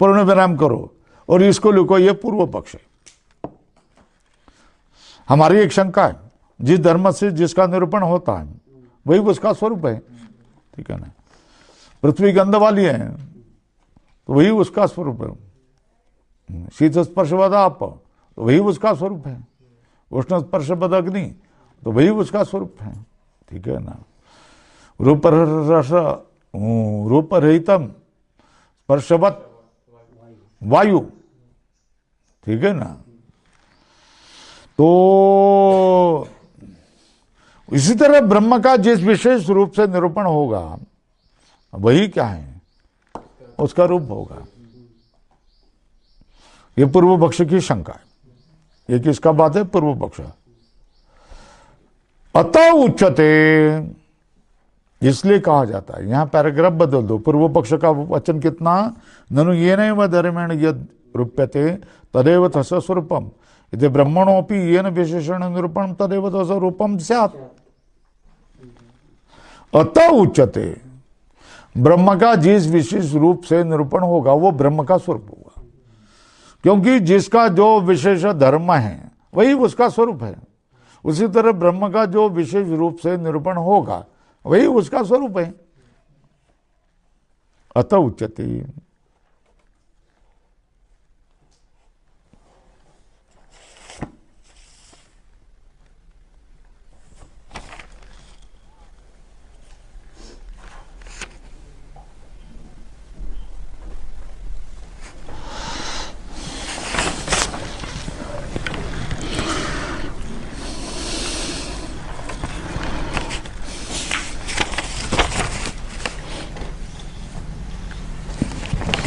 पूर्ण विराम करो और इसको लिखो, ये पूर्व पक्ष है। हमारी एक शंका है, जिस धर्म से जिसका निरूपण होता है वही उसका स्वरूप है। ठीक है ना। पृथ्वी गंध वाली है तो वही उसका स्वरूप है। शीत स्पर्शवद आप, तो वही उसका स्वरूप है। उष्ण स्पर्शवद अग्नि, तो वही उसका स्वरूप है। ठीक है ना। रूप रस रूप रहितम स्पर्शवत वायु। ठीक है ना। तो इसी तरह ब्रह्म का जिस विशेष रूप से निरूपण होगा वही क्या है, उसका रूप होगा। ये पूर्व पक्ष की शंका है। ये किसका बात है? पूर्व पक्ष। अतः उच्चते, इसलिए कहा जाता है, यहां पैराग्राफ बदल दो। पूर्व पक्ष का वचन कितना? ननु येनैव धर्मेण यद् रूप्यते तदेव तस्य स्वरूपम, यदि ब्रह्मणोपि येन विशेषण निरूपणम तदेव तस्य रूपम स्यात्। अतः उच्चते, ब्रह्म का जिस विशेष रूप से निरूपण होगा वो ब्रह्म का स्वरूप होगा, क्योंकि जिसका जो विशेष धर्म है वही उसका स्वरूप है। उसी तरह ब्रह्म का जो विशेष रूप से निरूपण होगा वही उसका स्वरूप है। अतः उच्चते।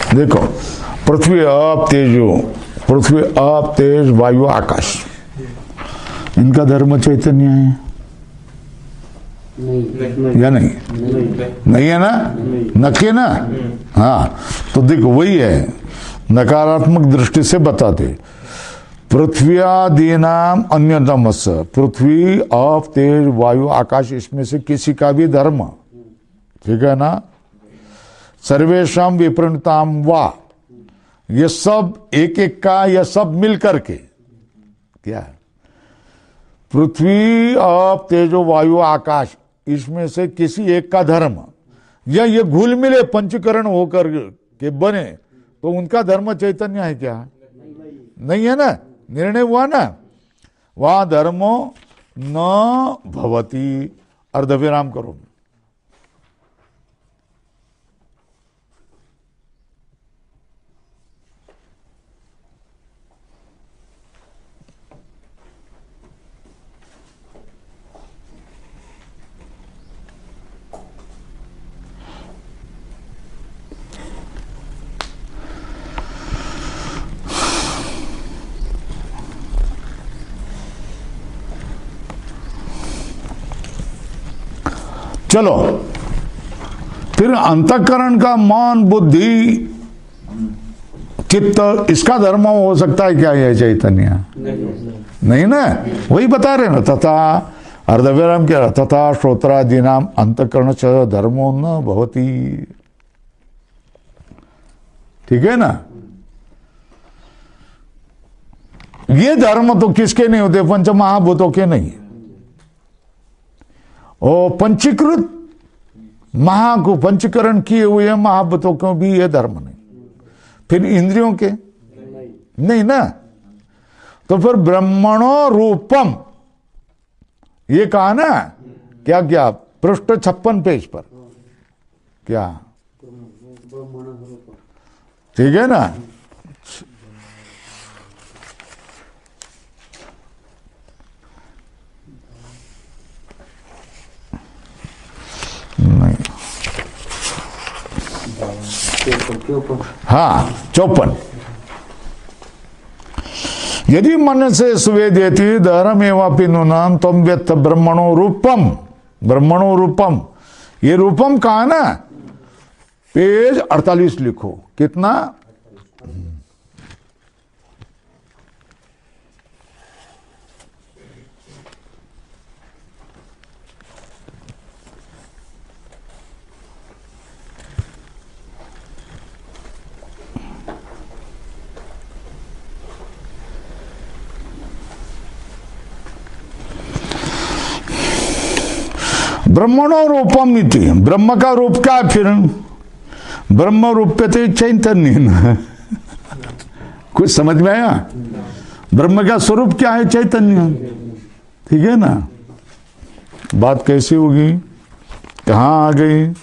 देखो, पृथ्वी आप तेजो, पृथ्वी आप तेज वायु आकाश, इनका धर्म चैतन्य है या नहीं? नहीं है ना? नके ना? हाँ, तो देखो वही है। नकारात्मक दृष्टि से बताते, पृथ्व्यादीनाम अन्यतमस्य, पृथ्वी आप तेज वायु आकाश, इसमें से किसी का भी धर्म, ठीक है ना, सर्वेशम विपरीतताम वा, ये सब एक एक का, यह सब मिल करके क्या है? पृथ्वी आप तेजो वायु आकाश, इसमें से किसी एक का धर्म या ये घुल मिले पंचकरण होकर के बने, तो उनका धर्म चैतन्य है क्या? नहीं है ना। निर्णय हुआ ना, वह धर्मो न भवती। अर्धविराम करो। चलो, फिर अंतःकरण का मन, बुद्धि, चित्त, इसका धर्म हो सकता है क्या यह चैतन्य? नहीं ना, वही बता रहे ना। तथा अर्धविराम क्या, तथा श्रोत्रादि नाम अंतःकरण च धर्मो न भवति। ठीक है ना? ये धर्म तो किसके नहीं होते? पंच महाभूतों के नहीं। और पंचीकृत को पंचीकरण किए हुए महाभूतों को भी ये धर्म नहीं। फिर इंद्रियों के नहीं ना। तो फिर ब्रह्मणो रूपम ये कहा ना, क्या क्या पृष्ठ 56 पेज पर, क्या ठीक है ना? नहीं, हाँ 54। यदि मन से स्वेदेति धर्मेवापि नूनाम तम व्यक्त ब्रह्मणो रूपम। ब्रह्मणो रूपम, ये रूपम कहा ना, पेज 48 लिखो। कितना? ब्रह्मणो रूपम इति, ब्रह्म का रूप क्या है? फिर ब्रह्म रूप्यते चैतन्य। कुछ समझ में आया? ब्रह्म का स्वरूप क्या है? चैतन्य। ठीक है ना? बात कैसी होगी? कहां आ गई?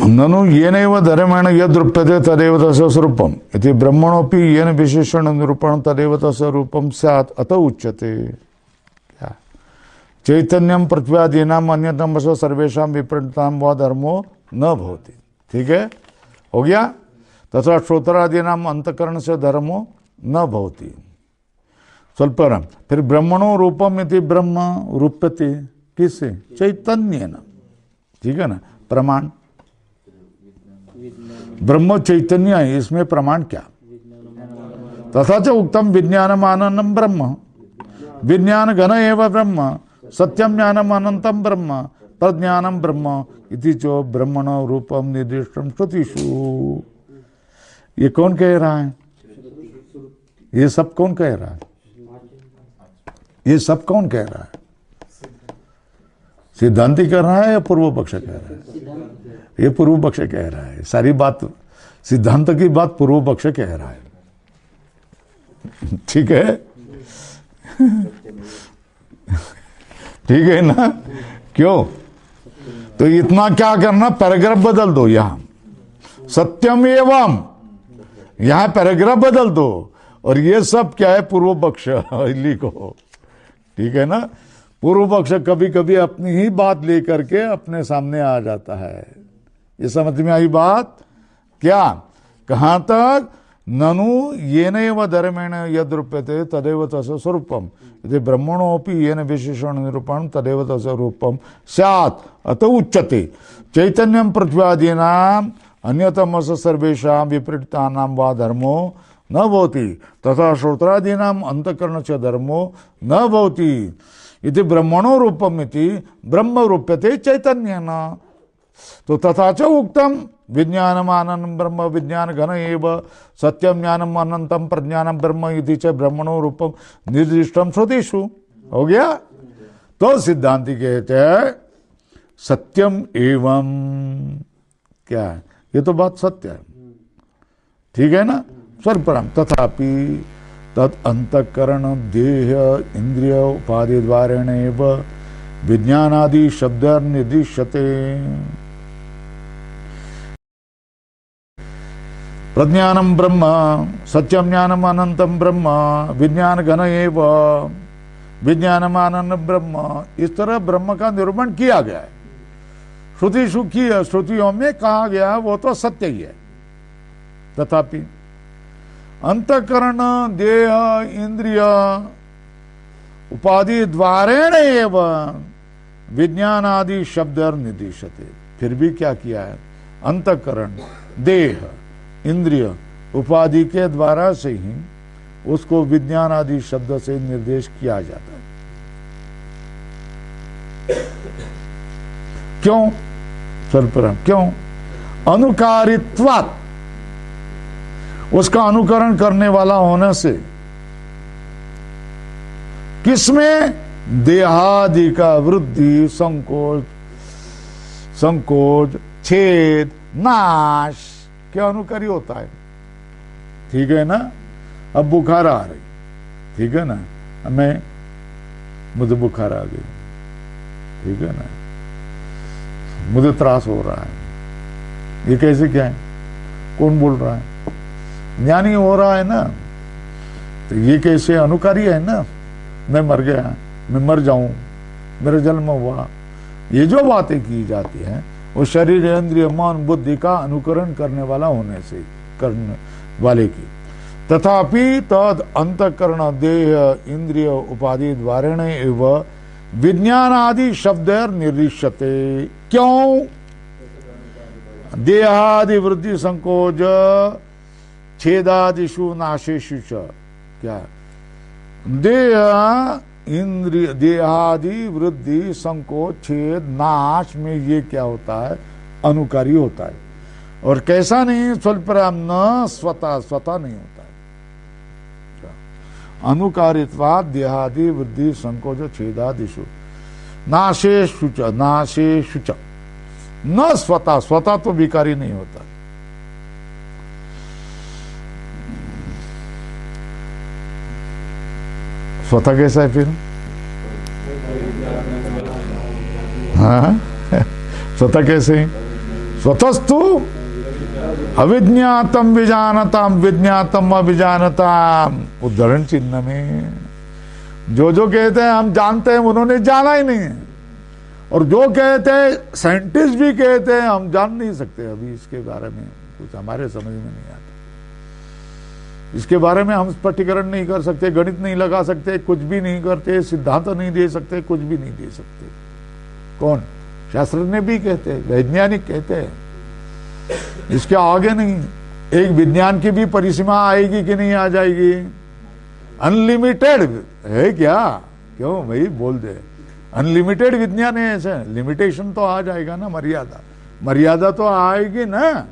ननु येनैव धर्मेण यद् रूप्यते तदेव तस्य स्वरूपम् इति ब्रह्मणोऽपि येन विशेषण निरूपणं तदेव तस्य रूपं स्यात् अतः उच्यते। क्या? चैतन्यम पृथ्व्यादीनाम अन्यतमस्य सर्वेषां विपरीतां वा धर्मो न भवति। ठीक है, हो गया। तथा श्रोत्रादीनाम अंतःकरण से धर्मो न भवति। स्वल्परम, फिर ब्रह्मणो रूपम इति ब्रह्म रूप्यते किससे? चैतन्येन। ठीक है ना? प्रमाण ब्रह्म चैतन्य है, इसमें प्रमाण क्या? तथा च उक्तम विज्ञानम आनंदम ब्रह्म, विज्ञान घन एव ब्रह्म, सत्यम ज्ञानम अनंतम ब्रह्म, प्रज्ञानम ब्रह्म इति चो ब्रह्मणो रूपम निर्दिष्टम श्रुतिषु। ये कौन कह रहा है? ये सब कौन कह रहा है? ये सब कौन कह रहा है? सिद्धांति कह रहा है या पूर्व पक्ष कह रहा है? ये पूर्व पक्ष कह रहा है। सारी बात सिद्धांत की बात पूर्व पक्ष कह रहा है। ठीक है? ठीक है ना? क्यों? तो इतना क्या करना, पैराग्राफ बदल दो। यहां सत्यम एवं, यहां पैराग्राफ बदल दो। और ये सब क्या है? पूर्व पक्ष लिखो। ठीक है ना? पूर्व पक्ष कभी कभी अपनी ही बात लेकर के अपने सामने आ जाता है। ये समझ में आई बात? क्या? कहां तक? ननु येनैव धर्मेण यद् रूप्यते तदेव तस्य स्वरूपम यदि ब्रह्मणोऽपि येन विशेषण निरूपणं तदेव तस्य रूपम स्यात् अतः उच्यते। चैतन्यम पृथ्व्यादीनाम अन्यतमस्य सर्वेषां विपरीतानां वा धर्मो न भवति तथा श्रोत्रादीनाम अंतःकरण च धर्मो न भवति इति ब्रह्मणो रूपम इति ब्रह्म रूप्यते चैतन्येन। तो तथा च उक्तम विज्ञानम आनंदम ब्रह्म, विज्ञान घन एव सत्यम ज्ञानम अनंतम प्रज्ञानम ब्रह्म इति च ब्रह्मणो रूपम निर्दिष्टम श्रुतिषु। हो गया? तो सिद्धांति कहते हैं सत्यम एवं, क्या है? ये तो बात सत्य है। ठीक है ना? सर्वप्रथम तथापि तत् अंतःकरण देह इंद्रिय उपाधि द्वारेण एव विज्ञानादि शब्द निर्दिश्यते। प्रज्ञानम ब्रह्म, सत्यम ज्ञानम अनंतम ब्रह्म, विज्ञान घन एव विज्ञानम आनंद ब्रह्म। इस तरह ब्रह्म का निरूपण किया गया है। श्रुतिषु की श्रुतियों में कहा गया वो तो सत्य ही है। तथापि अंतकरण देह इंद्रिय उपाधि द्वारेण एवं विज्ञान आदि शब्द निर्दिशते। फिर भी क्या किया है, अंतकरण देह इंद्रिय उपाधि के द्वारा से ही उसको विज्ञान आदि शब्द से निर्देश किया जाता है। क्यों स्वल्परम, क्यों? अनुकारित्वात्, उसका अनुकरण करने वाला होने से। किसमें? देहादि का वृद्धि संकोच छेद नाश के अनुकारी होता है। ठीक है ना? अब बुखार आ रही, ठीक है ना, मुझे बुखार आ गई, ठीक है ना, मुझे त्रास हो रहा है, ये कैसे क्या है? कौन बोल रहा है? ज्ञानी हो रहा है ना, तो ये कैसे अनुकारी है ना। मैं मर गया, मैं मर जाऊं, मेरा जन्म हुआ, ये जो बातें की जाती हैं वो शरीर इंद्रिय मन बुद्धि का अनुकरण करने वाला होने से, करने वाले की। तथापि तद अंतकरण देह इंद्रिय उपाधि द्वारेण एवं विज्ञान आदि शब्द निर्दिश्यते। क्यों? देहादि वृद्धि संकोच छेदादिषु नाशेषु च। क्या? देह इंद्रिय देहादि वृद्धि संकोच छेद नाश में ये क्या होता है? अनुकारी होता है। और कैसा नहीं? स्वल्पराम न स्वतः, स्वतः नहीं होता है। अनुकारित्वात् देहादि वृद्धि संकोच छेदादिषु नाशेषु च, नाशेषु च न स्वतः, स्वतः तो विकारी नहीं होता। स्वतः कैसा है फिर? हाँ स्वतः कैसे? स्वतस्तु अविज्ञातम विजानताम विज्ञातम अविजानताम। उदाहरण चिन्ह में जो कहते हैं हम जानते हैं, उन्होंने जाना ही नहीं है। और जो कहते हैं, साइंटिस्ट भी कहते हैं हम जान नहीं सकते, अभी इसके बारे में कुछ हमारे समझ में नहीं आता। इसके बारे में हम स्पष्टीकरण नहीं कर सकते, गणित नहीं लगा सकते, कुछ भी नहीं करते, सिद्धांत नहीं दे सकते, कुछ भी नहीं दे सकते। कौन? शास्त्रज्ञ भी कहते हैं, वैज्ञानिक कहते हैं, इसके आगे नहीं। एक विज्ञान की भी परिसीमा आएगी कि नहीं आ जाएगी? अनलिमिटेड है क्या? क्यों भाई बोल दे, अनलिमिटेड विज्ञान है ऐसे, लिमिटेशन तो आ जाएगा ना, मर्यादा, मर्यादा तो आएगी ना।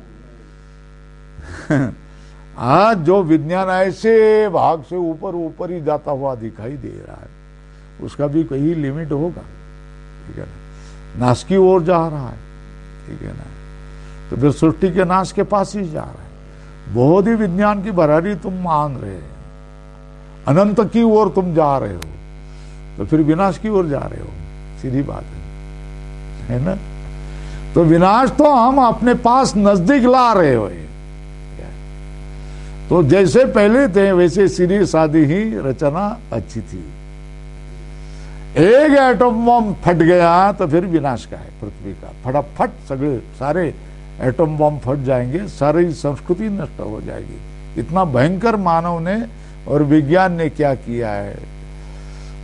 आज जो विज्ञान ऐसे भाग से ऊपर ऊपर ही जाता हुआ दिखाई दे रहा है, उसका भी कोई लिमिट होगा, ठीक है ना। नाश की ओर जा रहा है, ठीक है ना, तो फिर सृष्टि के नाश के पास ही जा रहा है। बहुत ही विज्ञान की भरारी तुम मान रहे हैं, अनंत की ओर तुम जा रहे हो, तो फिर विनाश की ओर जा रहे हो, सीधी बात है ना। तो विनाश तो हम अपने पास नजदीक ला रहे हो। तो जैसे पहले थे वैसे सीधी सादी ही रचना अच्छी थी। एक एटम बम फट गया तो फिर विनाश का है पृथ्वी का, फटाफट सगळे सारे एटम बम फट जाएंगे, सारी संस्कृति नष्ट हो जाएगी। इतना भयंकर मानव ने और विज्ञान ने क्या किया है,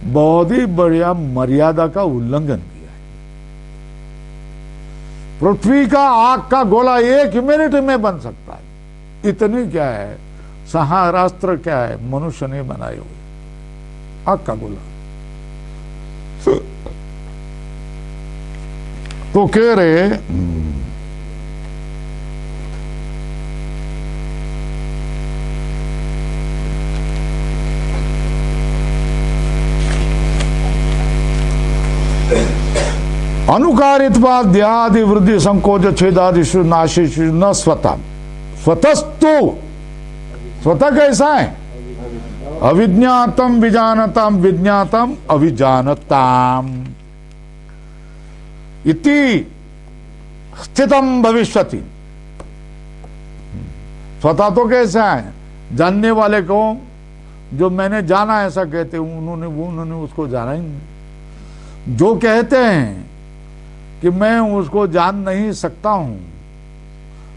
बहुत ही बढ़िया मर्यादा का उल्लंघन किया है। पृथ्वी का आग का गोला 1 मिनट में बन सकता है, इतनी क्या है सहारास्त्र क्या है मनुष्य ने बनाए हुए, आग का गोला। तो कह रहे अनुकारित्वात् देहादि वृद्धि संकोच छेदादिषु नाशेषु न स्वतः। स्वतस्तु, स्वतः कैसा है? अविज्ञातम विजानताम विज्ञातम अविजानताम इति स्थितम भविष्यति। स्वतः तो कैसा है? जानने वाले को जो मैंने जाना ऐसा कहते हैं, उन्होंने उसको जाना ही नहीं। जो कहते हैं कि मैं उसको जान नहीं सकता हूं,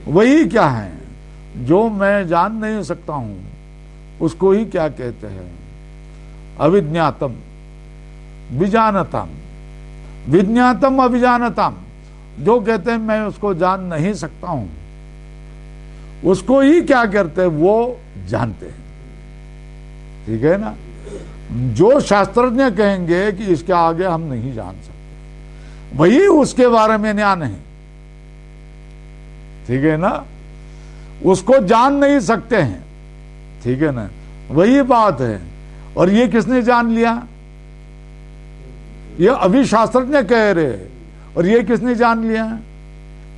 वही क्या है? जो मैं जान नहीं सकता हूं उसको ही क्या कहते हैं? अविज्ञातम विजानतम। विज्ञातम अविजानतम, जो कहते हैं मैं उसको जान नहीं सकता हूं, उसको ही क्या करते हैं? वो जानते हैं। ठीक है ना? जो शास्त्रज्ञ कहेंगे कि इसके आगे हम नहीं जान सकते, वही उसके बारे में ज्ञान है। ठीक है ना? उसको जान नहीं सकते हैं। ठीक है ना? वही बात है। और ये किसने जान लिया? ये अभी शास्त्रज्ञ कह रहे हैं। और ये किसने जान लिया?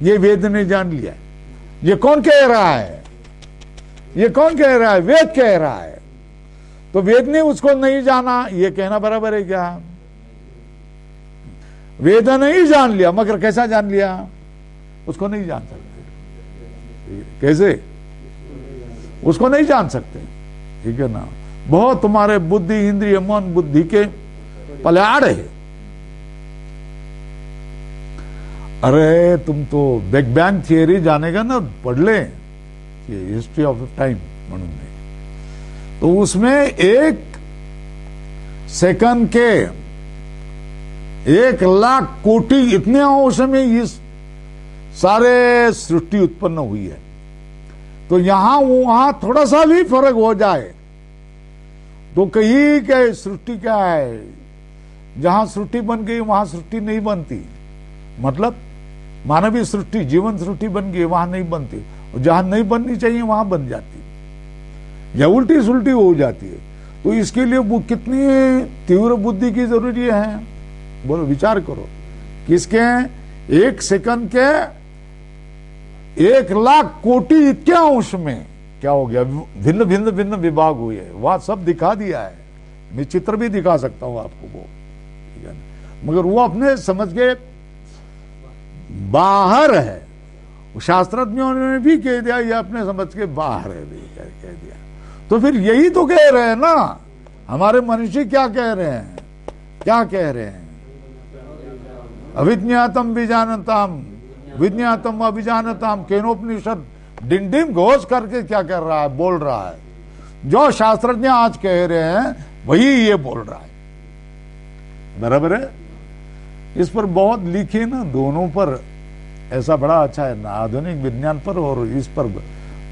ये वेद ने जान लिया। ये कौन कह रहा है? ये कौन कह रहा है? वेद कह रहा है। तो वेद ने उसको नहीं जाना, ये कहना बराबर है क्या? वेद ने ही जान लिया, मगर कैसा जान लिया? उसको नहीं जान सकते। कैसे? उसको नहीं जान सकते। ठीक है ना? बहुत तुम्हारे बुद्धि, इंद्रिय, मन, बुद्धि के पलाड़ है। अरे तुम तो बिग बैंग थियरी जानेगा ना, पढ़ ले, ये हिस्ट्री ऑफ टाइम म्हणून है। तो उसमें एक सेकंड के 1,00,000 कोटि इतने अंश में इस सारे सृष्टि उत्पन्न हुई है। तो यहां वहां थोड़ा सा भी फर्क हो जाए तो कहीं के सृष्टि क्या है? जहां सृष्टि बन गई वहां सृष्टि नहीं बनती। मतलब मानवीय सृष्टि, जीवन सृष्टि बन गई, वहां नहीं बनती। और जहां नहीं बननी चाहिए वहां बन जाती, या उल्टी सुल्टी हो जाती है। तो इसके लिए वो कितनी तीव्र बुद्धि की जरूरी है? बोलो, विचार करो। किसके? एक सेकंड के 1,00,000 कोटि इतने अंश में क्या हो गया? भिन्न भिन्न भिन्न विभाग हुए। वह सब दिखा दिया है। मैं चित्र भी दिखा सकता हूं आपको, वो ठीक है ना? मगर वो अपने समझ के बाहर है। शास्त्रज्ञों ने भी कह दिया ये अपने समझ के बाहर है, भी कह दिया। तो फिर यही तो कह रहे हैं ना हमारे मनुष्य। क्या कह रहे हैं? क्या कह रहे हैं? अविज्ञातम विजानताम, विज्ञातम अभिजानताम। केनोपनिषद डिंडिम घोष करके क्या कर रहा है? बोल रहा है। जो शास्त्रज्ञ आज कह रहे हैं वही ये बोल रहा है। बराबर है? इस पर बहुत लिखे ना, दोनों पर ऐसा बड़ा अच्छा है ना, आधुनिक विज्ञान पर और इस पर,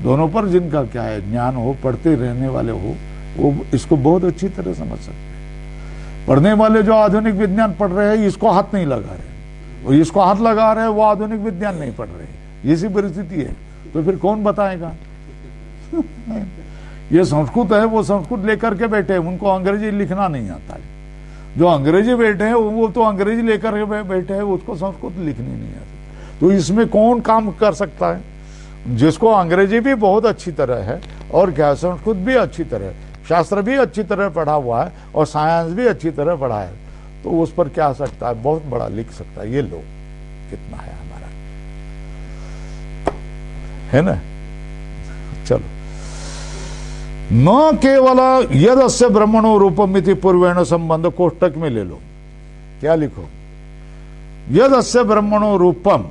दोनों पर जिनका क्या है ज्ञान हो, पढ़ते रहने वाले हो, वो इसको बहुत अच्छी तरह समझ सकते हैं। पढ़ने वाले जो आधुनिक विज्ञान पढ़ रहे हैं इसको हाथ नहीं लगा रहे, और इसको हाथ लगा रहे हैं वो आधुनिक विज्ञान नहीं पढ़ रहे। ऐसी परिस्थिति है। तो फिर कौन बताएगा? ये संस्कृत है, वो संस्कृत लेकर के बैठे हैं, उनको अंग्रेजी लिखना नहीं आता है। जो अंग्रेजी बैठे हैं वो तो अंग्रेजी लेकर के बैठे हैं, उसको संस्कृत लिखनी नहीं आती। तो इसमें कौन काम कर सकता है? जिसको अंग्रेजी भी बहुत अच्छी तरह है और क्या संस्कृत भी अच्छी तरह, शास्त्र भी अच्छी तरह पढ़ा हुआ है और साइंस भी अच्छी तरह पढ़ा है, तो उस पर क्या सकता है? बहुत बड़ा लिख सकता है। ये लो कितना है हमारा, है ना? चलो, न केवल यदस्य ब्रह्मणो रूपम इति पूर्वेण संबंध, कोष्टक में ले लो। क्या लिखो? यदस्य ब्रह्मणो रूपम,